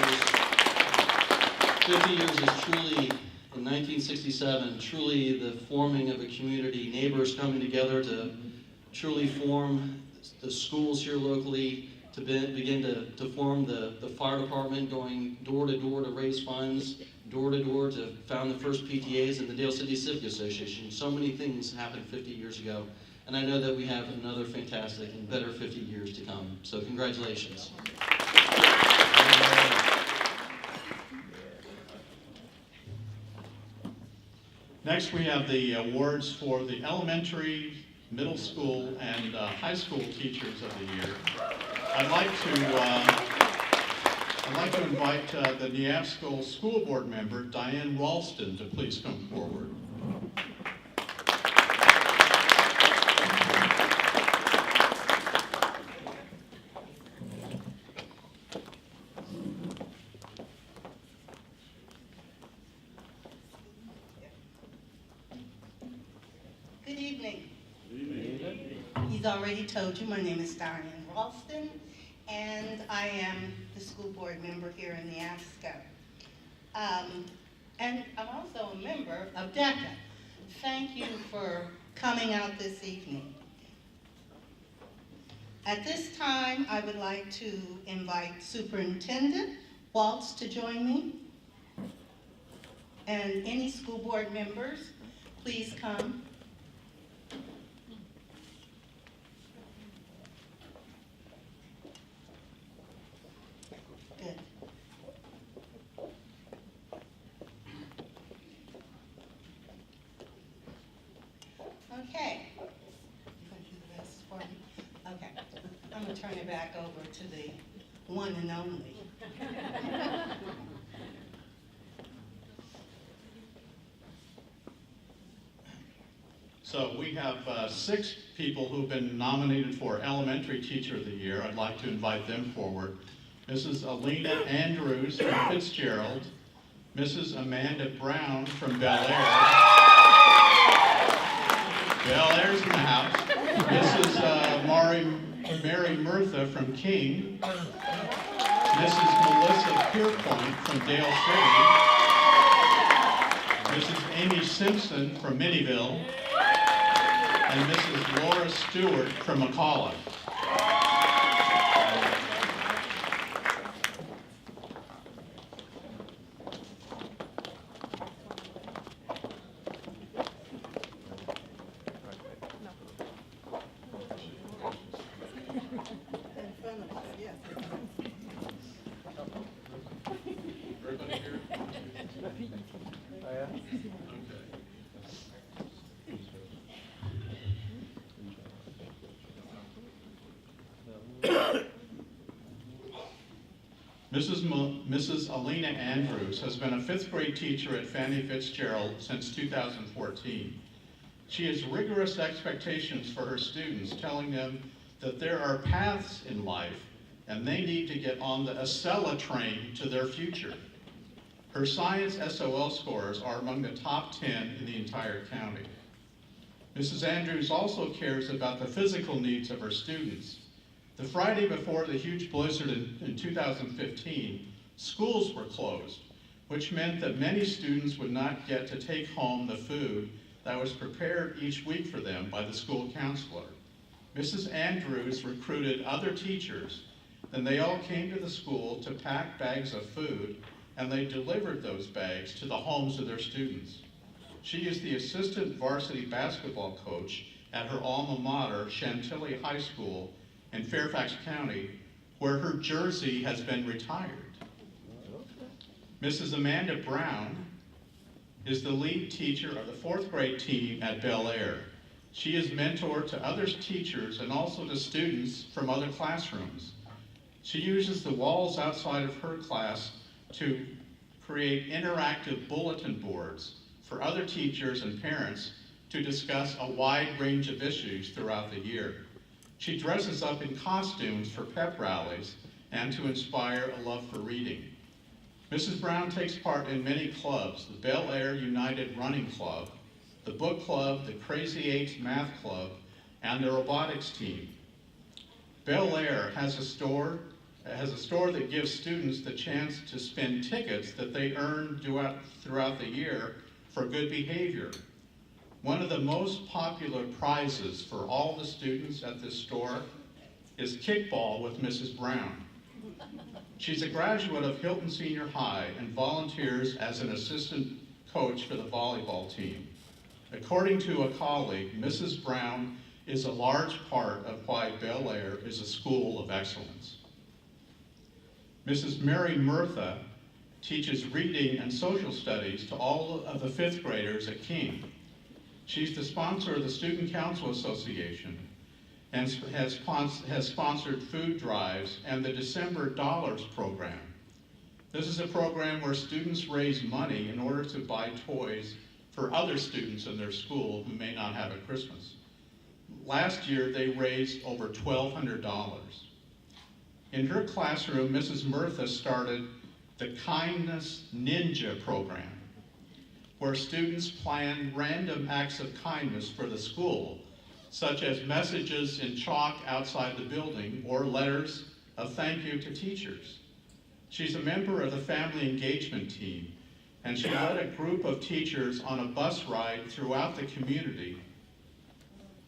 50 years is truly, in 1967, truly the forming of a community, neighbors coming together to truly form the schools here locally, to begin to form the fire department, going door to door to raise funds, door to door to found the first PTAs in the Dale City Civic Association. So many things happened 50 years ago, and I know that we have another fantastic and better 50 years to come. So congratulations. Next, we have the awards for the elementary, middle school, and high school teachers of the year. I'd like to invite the Neabsco School Board member, Diane Ralston, to please come forward. Good evening. He's already told you, my name is Diane Ralston, and I am the school board member here in Neabsco. And I'm also a member of DECA. Thank you for coming out this evening. At this time, I would like to invite Superintendent Waltz to join me. And any school board members, please come. Good. Okay. You gonna do the rest for me? Okay. I'm gonna turn it back over to the one and only. So we have 6 people who've been nominated for Elementary Teacher of the Year. I'd like to invite them forward. Mrs. Alina Andrews from Fitzgerald, Mrs. Amanda Brown from Bel Air. Bel Air's in the house. Mrs. Mary Murtha from King, Mrs. Melissa Pierpoint from Dale City, Mrs. Amy Simpson from Minnieville, and Mrs. Laura Stewart from McCalla. Mrs. Alina Andrews has been a 5th grade teacher at Fannie Fitzgerald since 2014. She has rigorous expectations for her students, telling them that there are paths in life and they need to get on the Acela train to their future. Her science SOL scores are among the top 10 in the entire county. Mrs. Andrews also cares about the physical needs of her students. The Friday before the huge blizzard in 2015, schools were closed, which meant that many students would not get to take home the food that was prepared each week for them by the school counselor. Mrs. Andrews recruited other teachers, and they all came to the school to pack bags of food, and they delivered those bags to the homes of their students. She is the assistant varsity basketball coach at her alma mater, Chantilly High School, in Fairfax County, where her jersey has been retired. Mrs. Amanda Brown is the lead teacher of the 4th grade team at Bel Air. She is mentor to other teachers and also to students from other classrooms. She uses the walls outside of her class to create interactive bulletin boards for other teachers and parents to discuss a wide range of issues throughout the year. She dresses up in costumes for pep rallies and to inspire a love for reading. Mrs. Brown takes part in many clubs, the Bel Air United Running Club, the Book Club, the Crazy 8 Math Club, and the robotics team. Bel Air has a store that gives students the chance to spend tickets that they earn throughout the year for good behavior. One of the most popular prizes for all the students at this store is kickball with Mrs. Brown. She's a graduate of Hilton Senior High and volunteers as an assistant coach for the volleyball team. According to a colleague, Mrs. Brown is a large part of why Bel Air is a school of excellence. Mrs. Mary Murtha teaches reading and social studies to all of the fifth graders at King. She's the sponsor of the Student Council Association and has sponsored food drives and the December Dollars program. This is a program where students raise money in order to buy toys for other students in their school who may not have a Christmas. Last year, they raised over $1,200. In her classroom, Mrs. Murtha started the Kindness Ninja program, where students plan random acts of kindness for the school, such as messages in chalk outside the building or letters of thank you to teachers. She's a member of the family engagement team, and she led a group of teachers on a bus ride throughout the community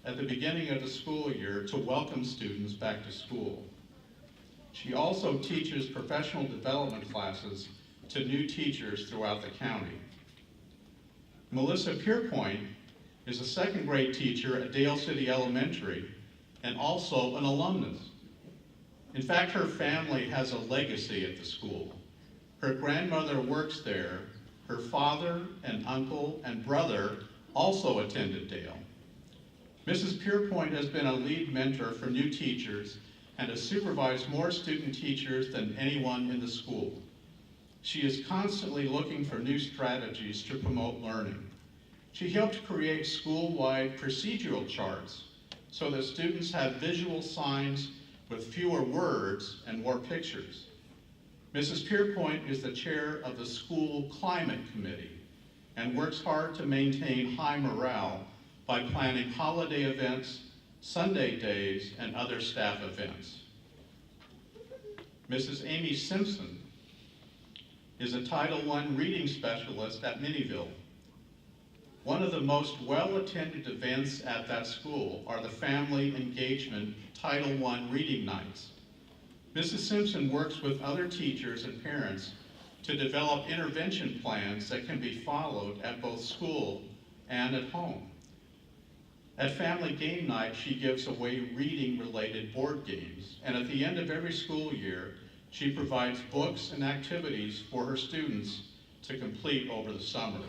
at the beginning of the school year to welcome students back to school. She also teaches professional development classes to new teachers throughout the county. Melissa Pierpoint is a second grade teacher at Dale City Elementary and also an alumnus. In fact, her family has a legacy at the school. Her grandmother works there. Her father and uncle and brother also attended Dale. Mrs. Pierpoint has been a lead mentor for new teachers and has supervised more student teachers than anyone in the school. She is constantly looking for new strategies to promote learning. She helped create school-wide procedural charts so that students have visual signs with fewer words and more pictures. Mrs. Pierpoint is the chair of the School Climate Committee and works hard to maintain high morale by planning holiday events, Sunday days, and other staff events. Mrs. Amy Simpson is a Title I reading specialist at Minnieville. One of the most well-attended events at that school are the Family Engagement Title I Reading Nights. Mrs. Simpson works with other teachers and parents to develop intervention plans that can be followed at both school and at home. At Family Game Night, she gives away reading-related board games, and at the end of every school year, she provides books and activities for her students to complete over the summer.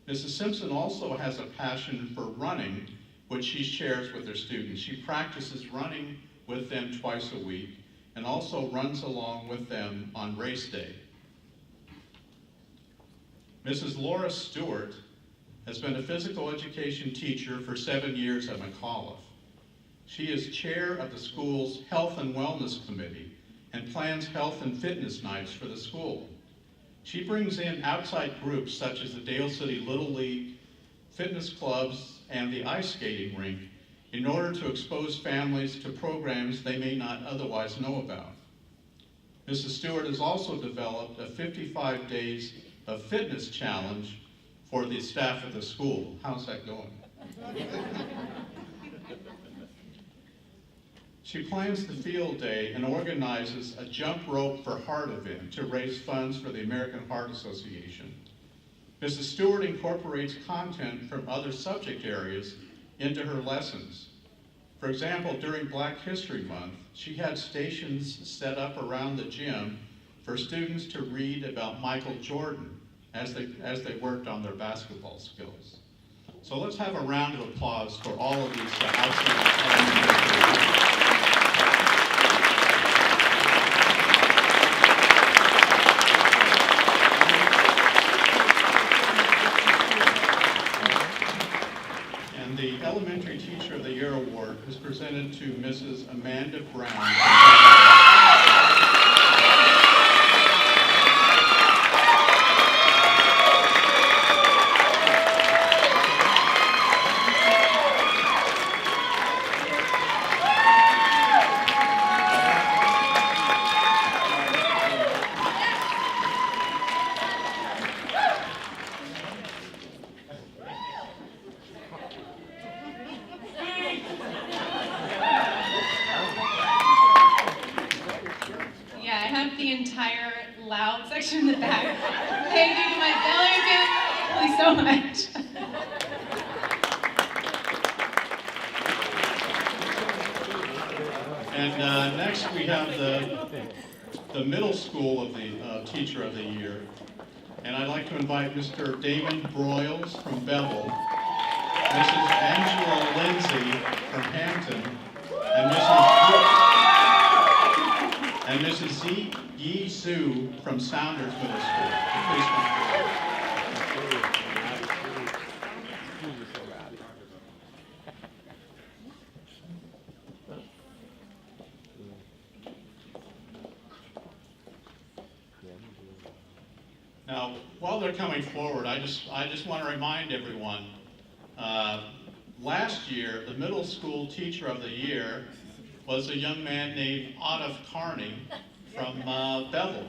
Mrs. Simpson also has a passion for running, which she shares with her students. She practices running with them twice a week and also runs along with them on race day. Mrs. Laura Stewart has been a physical education teacher for 7 years at McAuliffe. She is chair of the school's Health and Wellness Committee and plans health and fitness nights for the school. She brings in outside groups such as the Dale City Little League, fitness clubs, and the ice skating rink in order to expose families to programs they may not otherwise know about. Mrs. Stewart has also developed a 55 days of fitness challenge for the staff at the school. How's that going? She plans the field day and organizes a jump rope for heart event to raise funds for the American Heart Association. Mrs. Stewart incorporates content from other subject areas into her lessons. For example, during Black History Month, she had stations set up around the gym for students to read about Michael Jordan as they worked on their basketball skills. So let's have a round of applause for all of these outstanding. And the Elementary Teacher of the Year Award is presented to Mrs. Amanda Brown. so much. And next we have the middle school of the Teacher of the Year. And I'd like to invite Mr. Damon Broyles from Bevel, Mrs. Angela Lindsay from Hampton, and Mrs. Yi Su from Saunders Middle School. Please come forward. Now, while they're coming forward, I just want to remind everyone, last year, the middle school Teacher of the Year was a young man named Otto Carney from Bevel.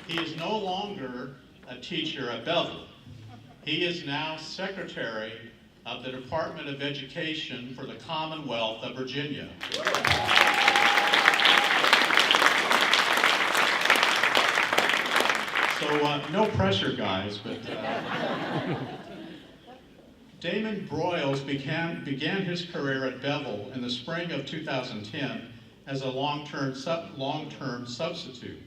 He is no longer a teacher at Bevel. He is now Secretary of the Department of Education for the Commonwealth of Virginia. So no pressure, guys, but Damon Broyles began his career at Bevel in the spring of 2010 as a long-term substitute.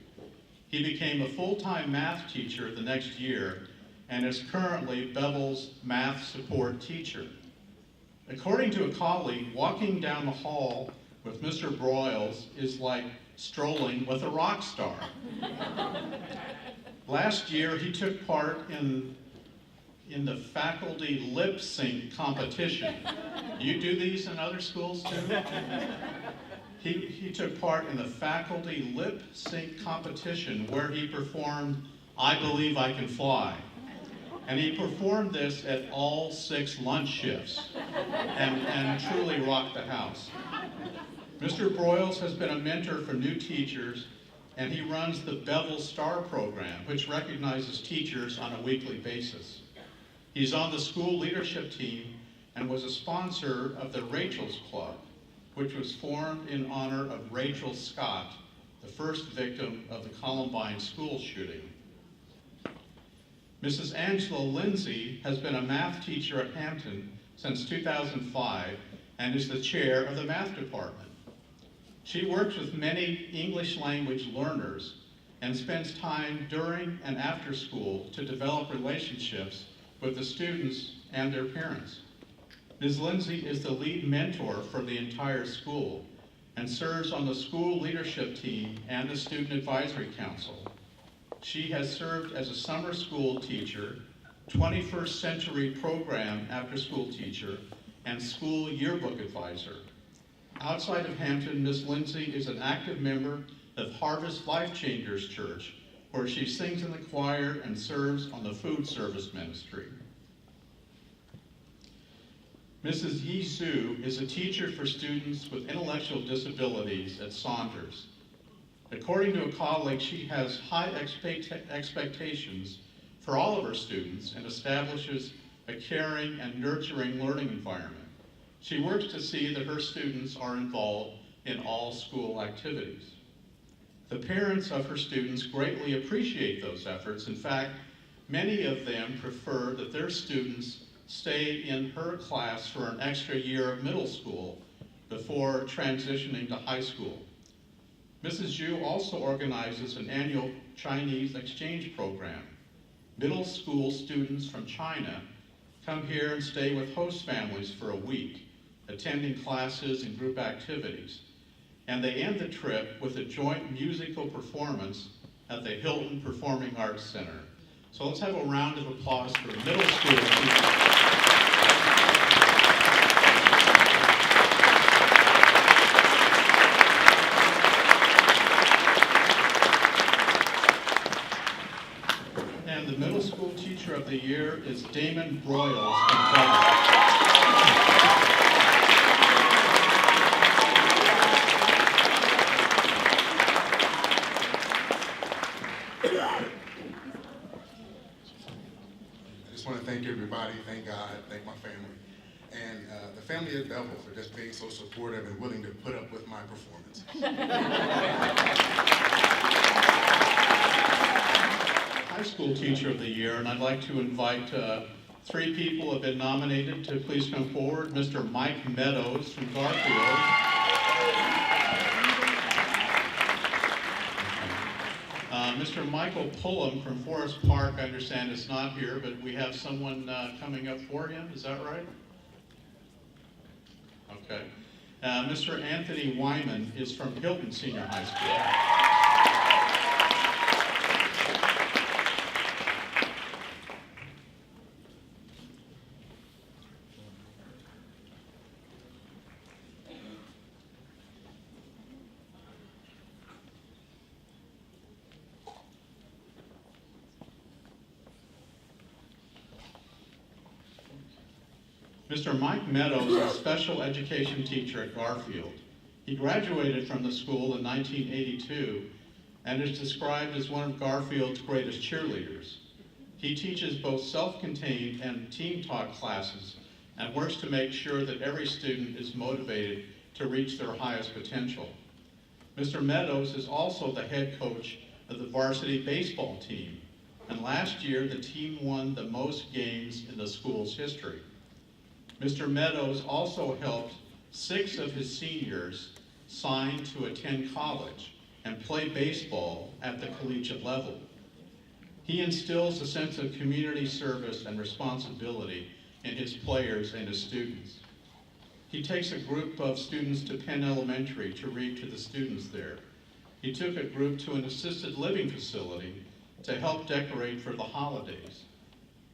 He became a full-time math teacher the next year and is currently Bevel's math support teacher. According to a colleague, walking down the hall with Mr. Broyles is like strolling with a rock star. Last year, he took part in the faculty lip sync competition. You do these in other schools too? He took part in the faculty lip sync competition where he performed I Believe I Can Fly. And he performed this at all 6 lunch shifts and truly rocked the house. Mr. Broyles has been a mentor for new teachers, and he runs the Bevel Star program, which recognizes teachers on a weekly basis. He's on the school leadership team and was a sponsor of the Rachel's Club, which was formed in honor of Rachel Scott, the first victim of the Columbine school shooting. Mrs. Angela Lindsay has been a math teacher at Hampton since 2005 and is the chair of the math department. She works with many English language learners and spends time during and after school to develop relationships with the students and their parents. Ms. Lindsay is the lead mentor for the entire school and serves on the school leadership team and the Student Advisory Council. She has served as a summer school teacher, 21st century program after-school teacher, and school yearbook advisor. Outside of Hampton, Ms. Lindsay is an active member of Harvest Life Changers Church, where she sings in the choir and serves on the food service ministry. Mrs. Yi Su is a teacher for students with intellectual disabilities at Saunders. According to a colleague, she has high expectations for all of her students and establishes a caring and nurturing learning environment. She works to see that her students are involved in all school activities. The parents of her students greatly appreciate those efforts. In fact, many of them prefer that their students stay in her class for an extra year of middle school before transitioning to high school. Mrs. Yu also organizes an annual Chinese exchange program. Middle school students from China come here and stay with host families for a week, attending classes and group activities. And they end the trip with a joint musical performance at the Hilton Performing Arts Center. So let's have a round of applause for middle school teachers. And the middle school teacher of the year is Damon Broyles from Donovan. I want to thank everybody, thank God, thank my family, and the family at Bevel for just being so supportive and willing to put up with my performance. High school School Teacher of the Year, and I'd like to invite 3 people who have been nominated to please come forward. Mr. Mike Meadows from Garfield. Mr. Michael Pullum from Forest Park, I understand is not here, but we have someone coming up for him, is that right? Okay. Mr. Anthony Wyman is from Hilton Senior High School. Mr. Mike Meadows is a special education teacher at Garfield. He graduated from the school in 1982 and is described as one of Garfield's greatest cheerleaders. He teaches both self-contained and team talk classes and works to make sure that every student is motivated to reach their highest potential. Mr. Meadows is also the head coach of the varsity baseball team, and last year the team won the most games in the school's history. Mr. Meadows also helped 6 of his seniors sign to attend college and play baseball at the collegiate level. He instills a sense of community service and responsibility in his players and his students. He takes a group of students to Penn Elementary to read to the students there. He took a group to an assisted living facility to help decorate for the holidays.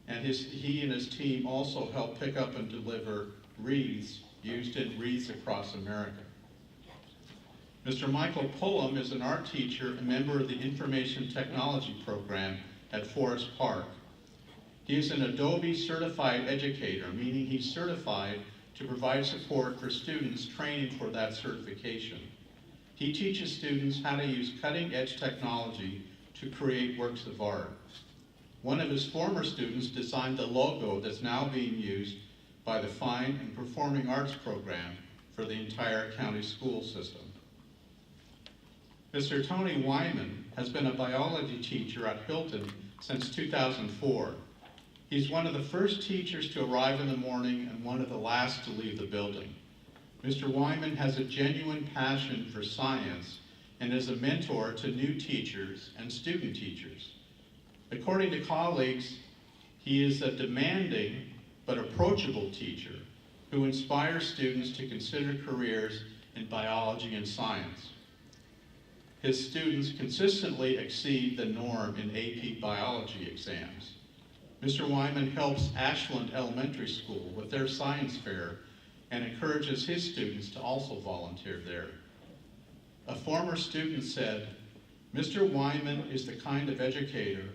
And he and his team also help pick up and deliver wreaths used in Wreaths Across America. Mr. Michael Pullum is an art teacher, a member of the Information Technology program at Forest Park. He is an Adobe certified educator, meaning he's certified to provide support for students training for that certification. He teaches students how to use cutting-edge technology to create works of art. One of his former students designed the logo that's now being used by the Fine and Performing Arts program for the entire county school system. Mr. Tony Wyman has been a biology teacher at Hilton since 2004. He's one of the first teachers to arrive in the morning and one of the last to leave the building. Mr. Wyman has a genuine passion for science and is a mentor to new teachers and student teachers. According to colleagues, he is a demanding but approachable teacher who inspires students to consider careers in biology and science. His students consistently exceed the norm in AP biology exams. Mr. Wyman helps Ashland Elementary School with their science fair and encourages his students to also volunteer there. A former student said, "Mr. Wyman is the kind of educator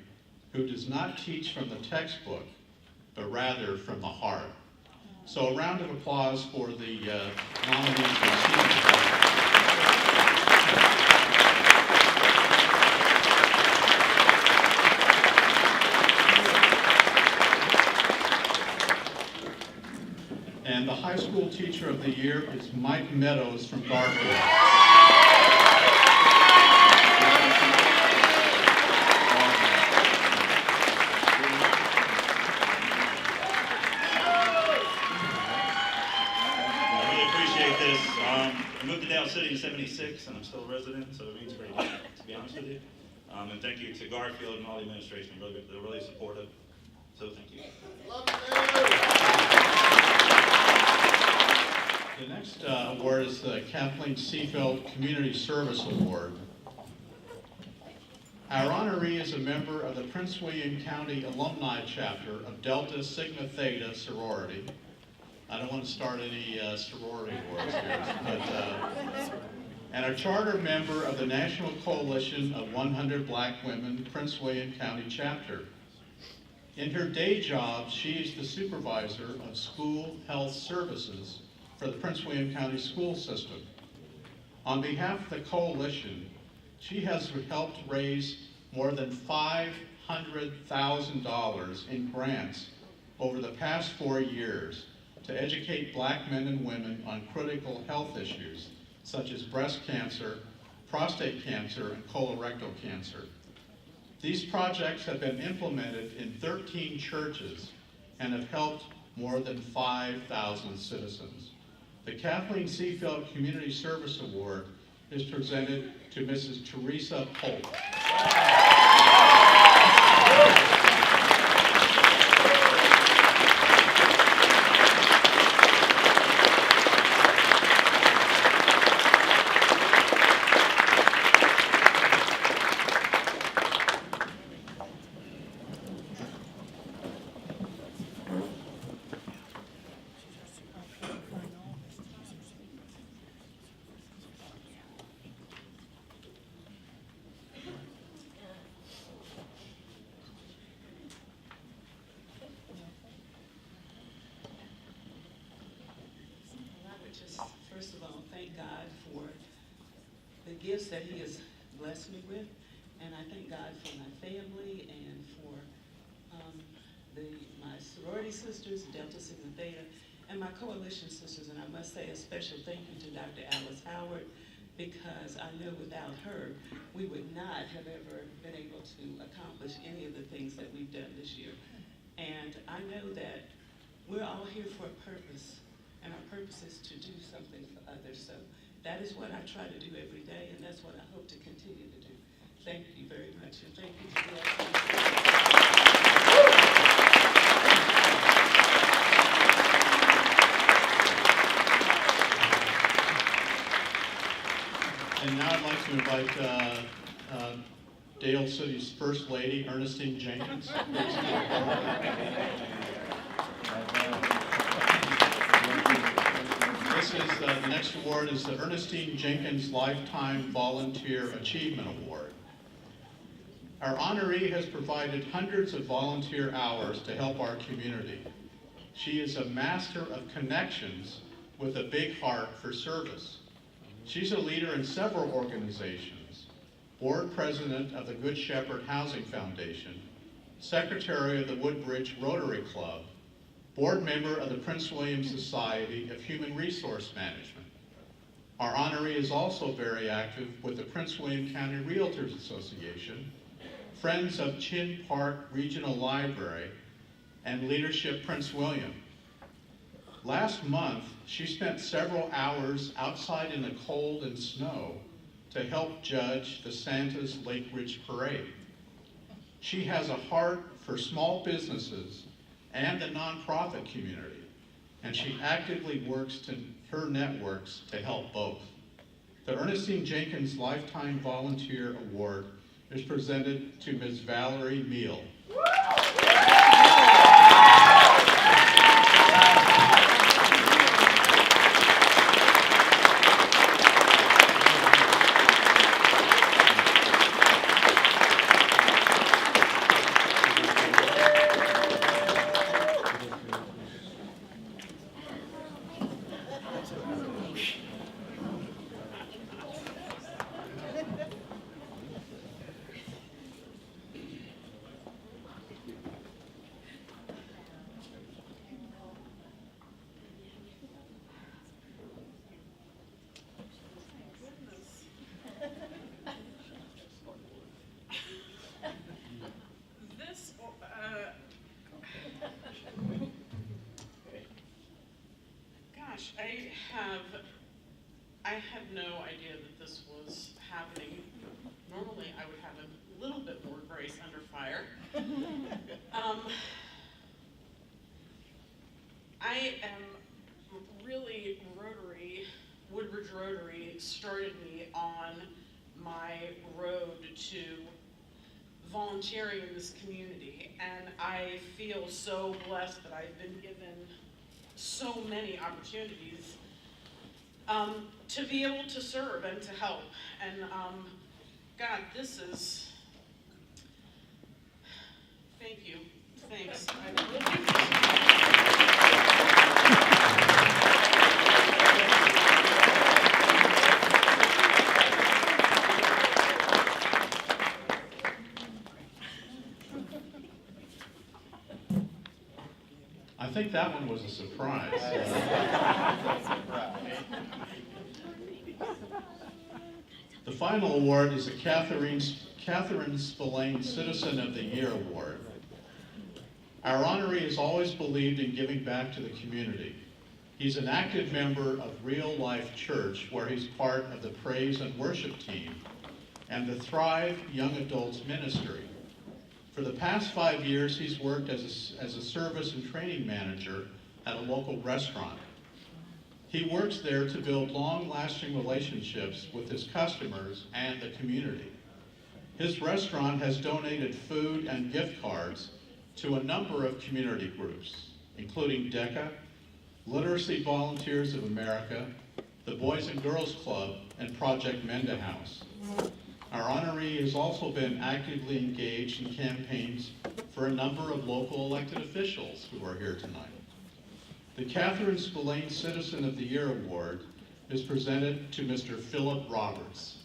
who does not teach from the textbook, but rather from the heart." So a round of applause for the nominees for senior. And the high school teacher of the year is Mike Meadows from Garfield. I moved to Dale City in '76, and I'm still a resident, so it means great, to be honest with you. And thank you to Garfield and all the administration. They're really supportive, so thank you. The next award is the Kathleen Seefeld Community Service Award. Our honoree is a member of the Prince William County Alumni Chapter of Delta Sigma Theta sorority. I don't want to start any sorority wars here, but, and a charter member of the National Coalition of 100 Black Women, Prince William County Chapter. In her day job, she is the supervisor of school health services for the Prince William County school system. On behalf of the coalition, she has helped raise more than $500,000 in grants over the past 4 years to educate Black men and women on critical health issues such as breast cancer, prostate cancer, and colorectal cancer. These projects have been implemented in 13 churches and have helped more than 5,000 citizens. The Kathleen Seefeld Community Service Award is presented to Mrs. Teresa Polk. First of all, thank God for the gifts that He has blessed me with, and I thank God for my family and for my sorority sisters, Delta Sigma Theta, and my coalition sisters. And I must say a special thank you to Dr. Alice Howard, because I know without her, we would not have ever been able to accomplish any of the things that we've done this year. And I know that we're all here for a purpose. And our purpose is to do something for others. So that is what I try to do every day, and that's what I hope to continue to do. Thank you very much, and thank you to the And now I'd like to invite Dale City's First Lady, Ernestine Jenkins. The next award is the Ernestine Jenkins Lifetime Volunteer Achievement Award. Our honoree has provided hundreds of volunteer hours to help our community. She is a master of connections with a big heart for service. She's a leader in several organizations, board president of the Good Shepherd Housing Foundation, secretary of the Woodbridge Rotary Club, board member of the Prince William Society of Human Resource Management. Our honoree is also very active with the Prince William County Realtors Association, Friends of Chin Park Regional Library, and Leadership Prince William. Last month, she spent several hours outside in the cold and snow to help judge the Santa's Lake Ridge Parade. She has a heart for small businesses and the nonprofit community, and she actively works to her networks to help both. The Ernestine Jenkins Lifetime Volunteer Award is presented to Ms. Valerie Meal. I had no idea that this was happening. Normally, I would have a little bit more grace under fire. I am really Woodbridge Rotary started me on my road to volunteering in this community, and I feel so blessed that I've been given so many opportunities to be able to serve and to help. And God, this is, thank you, thanks. I think that one was a surprise. The final award is the Catherine Spillane Citizen of the Year Award. Our honoree has always believed in giving back to the community. He's an active member of Real Life Church, where he's part of the praise and worship team, and the Thrive Young Adults Ministry. For the past 5 years, he's worked as a service and training manager at a local restaurant. He works there to build long-lasting relationships with his customers and the community. His restaurant has donated food and gift cards to a number of community groups, including DECA, Literacy Volunteers of America, the Boys and Girls Club, and Project Menda House. Our honoree has also been actively engaged in campaigns for a number of local elected officials who are here tonight. The Catherine Spillane Citizen of the Year Award is presented to Mr. Philip Roberts.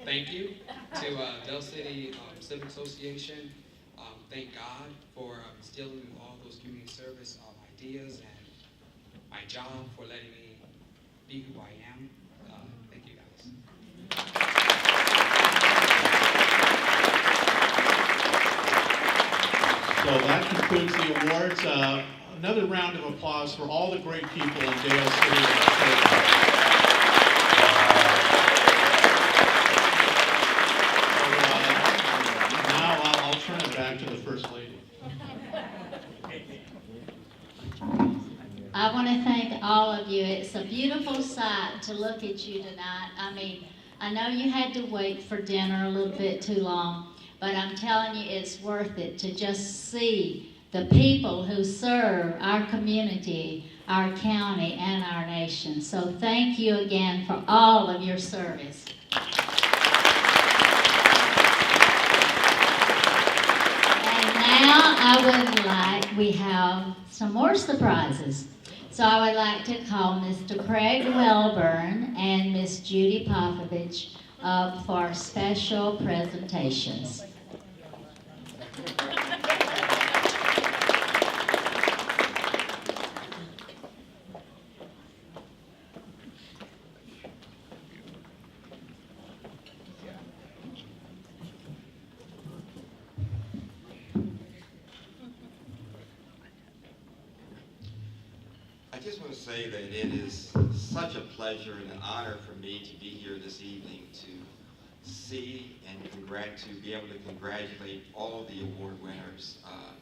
Thank you to Dale City Civic Association. Thank God for instilling all those community service ideas and my job for letting me be who I am. Thank you guys. So that concludes the awards. Another round of applause for all the great people in Dale City. Turn it back to the First Lady. I want to thank all of you. It's a beautiful sight to look at you tonight. I mean, I know you had to wait for dinner a little bit too long, but I'm telling you, it's worth it to just see the people who serve our community, our county, and our nation. So thank you again for all of your service. Now we have some more surprises. So I would like to call Mr. Craig Welburn and Miss Judy Popovich up for special presentations. I just want to say that it is such a pleasure and an honor for me to be here this evening to see and to be able to congratulate all of the award winners.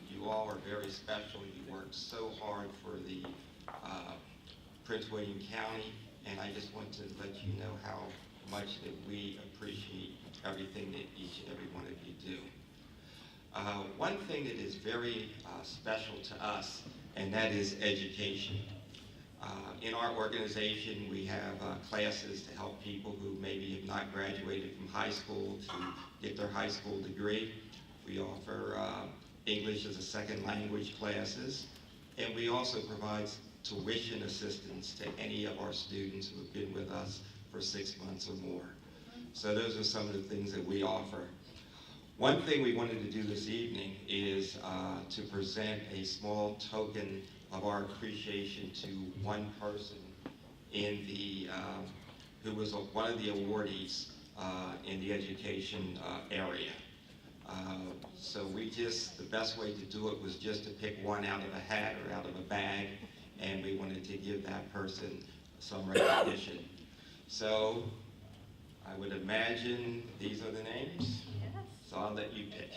You all are very special. You worked so hard for the Prince William County, and I just want to let you know how much that we appreciate everything that each and every one of you do. One thing that is very special to us, and that is education. In our organization, we have classes to help people who maybe have not graduated from high school to get their high school degree. We offer English as a second language classes, and we also provide tuition assistance to any of our students who have been with us for 6 months or more. So those are some of the things that we offer. One thing we wanted to do this evening is to present a small token of our appreciation to one person in the who was one of the awardees in the education area. So the best way to do it was just to pick one out of a hat or out of a bag, and we wanted to give that person some recognition. So I would imagine these are the names. So I'll let you pick.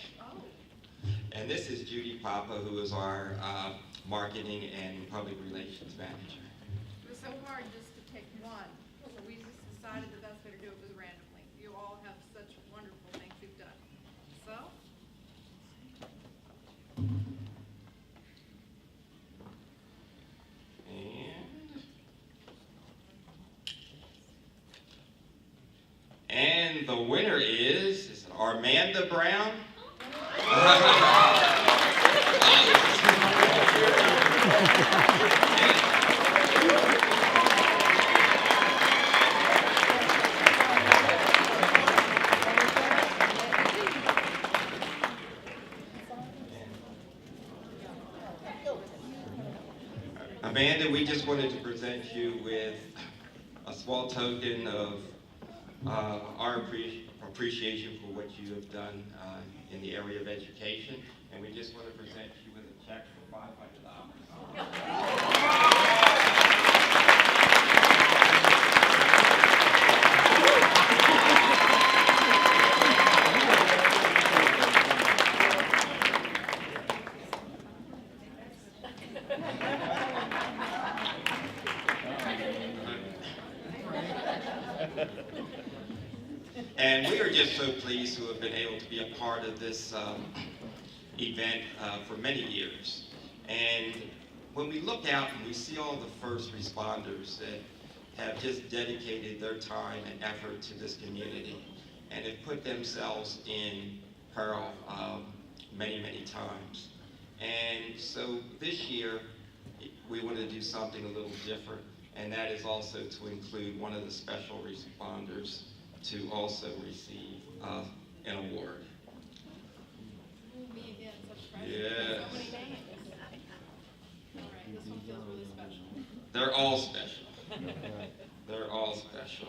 And this is Judy Papa, who is our marketing and public relations manager. It was so hard just to pick one, so we just decided the best way to do it was randomly. You all have such wonderful things you've done. So, and And the winner is Armanda Brown. Amanda, we just wanted to present you with a small token of our appreciation for what you have done in the area of education, and we just want to present you with a check for $500. And we are just so pleased to have been able to be a part of this event for many years. And when we look out and we see all the first responders that have just dedicated their time and effort to this community and have put themselves in peril many, many times. And so this year, we want to do something a little different, and that is also to include one of the special responders to also receive an award. Yes. They're all special. They're all special.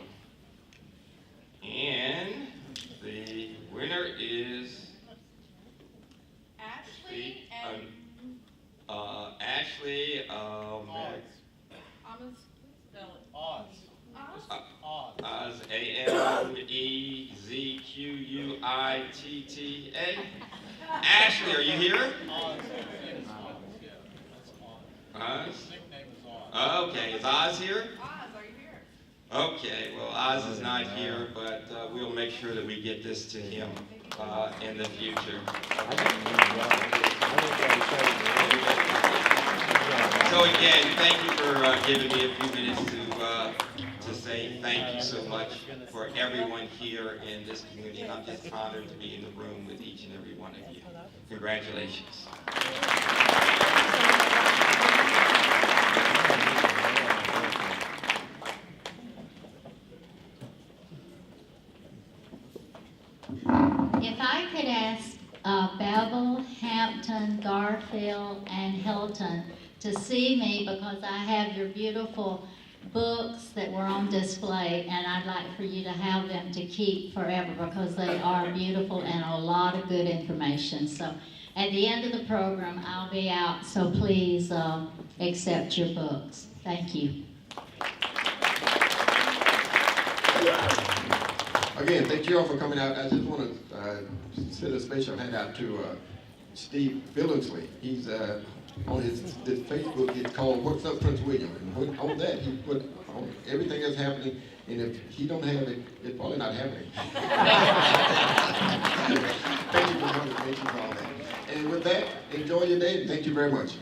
And the winner is Ashley Oz, A-M-E-Z-Q-U-I-T-T-A. Ashley, are you here? Oz? Okay, is Oz here? Oz, are you here? Okay, well, Oz is not here, but we'll make sure that we get this to him in the future. So again, thank you for giving me a few minutes to say thank you so much for everyone here in this community. And I'm just honored to be in the room with each and every one of you. Congratulations. If I could ask Bevel, Hampton, Garfield, and Hilton to see me, because I have your beautiful books that were on display, and I'd like for you to have them to keep forever because they are beautiful and a lot of good information. So at the end of the program, I'll be out, so please accept your books. Thank you. Again, thank you all for coming out. I just want to send a special handout to Steve Billingsley. He's on his Facebook, it's called What's Up Prince William. And on that, he put on everything that's happening, and if he don't have it, it's probably not happening. Thank you for coming. Thank you for all that. And with that, enjoy your day, and thank you very much.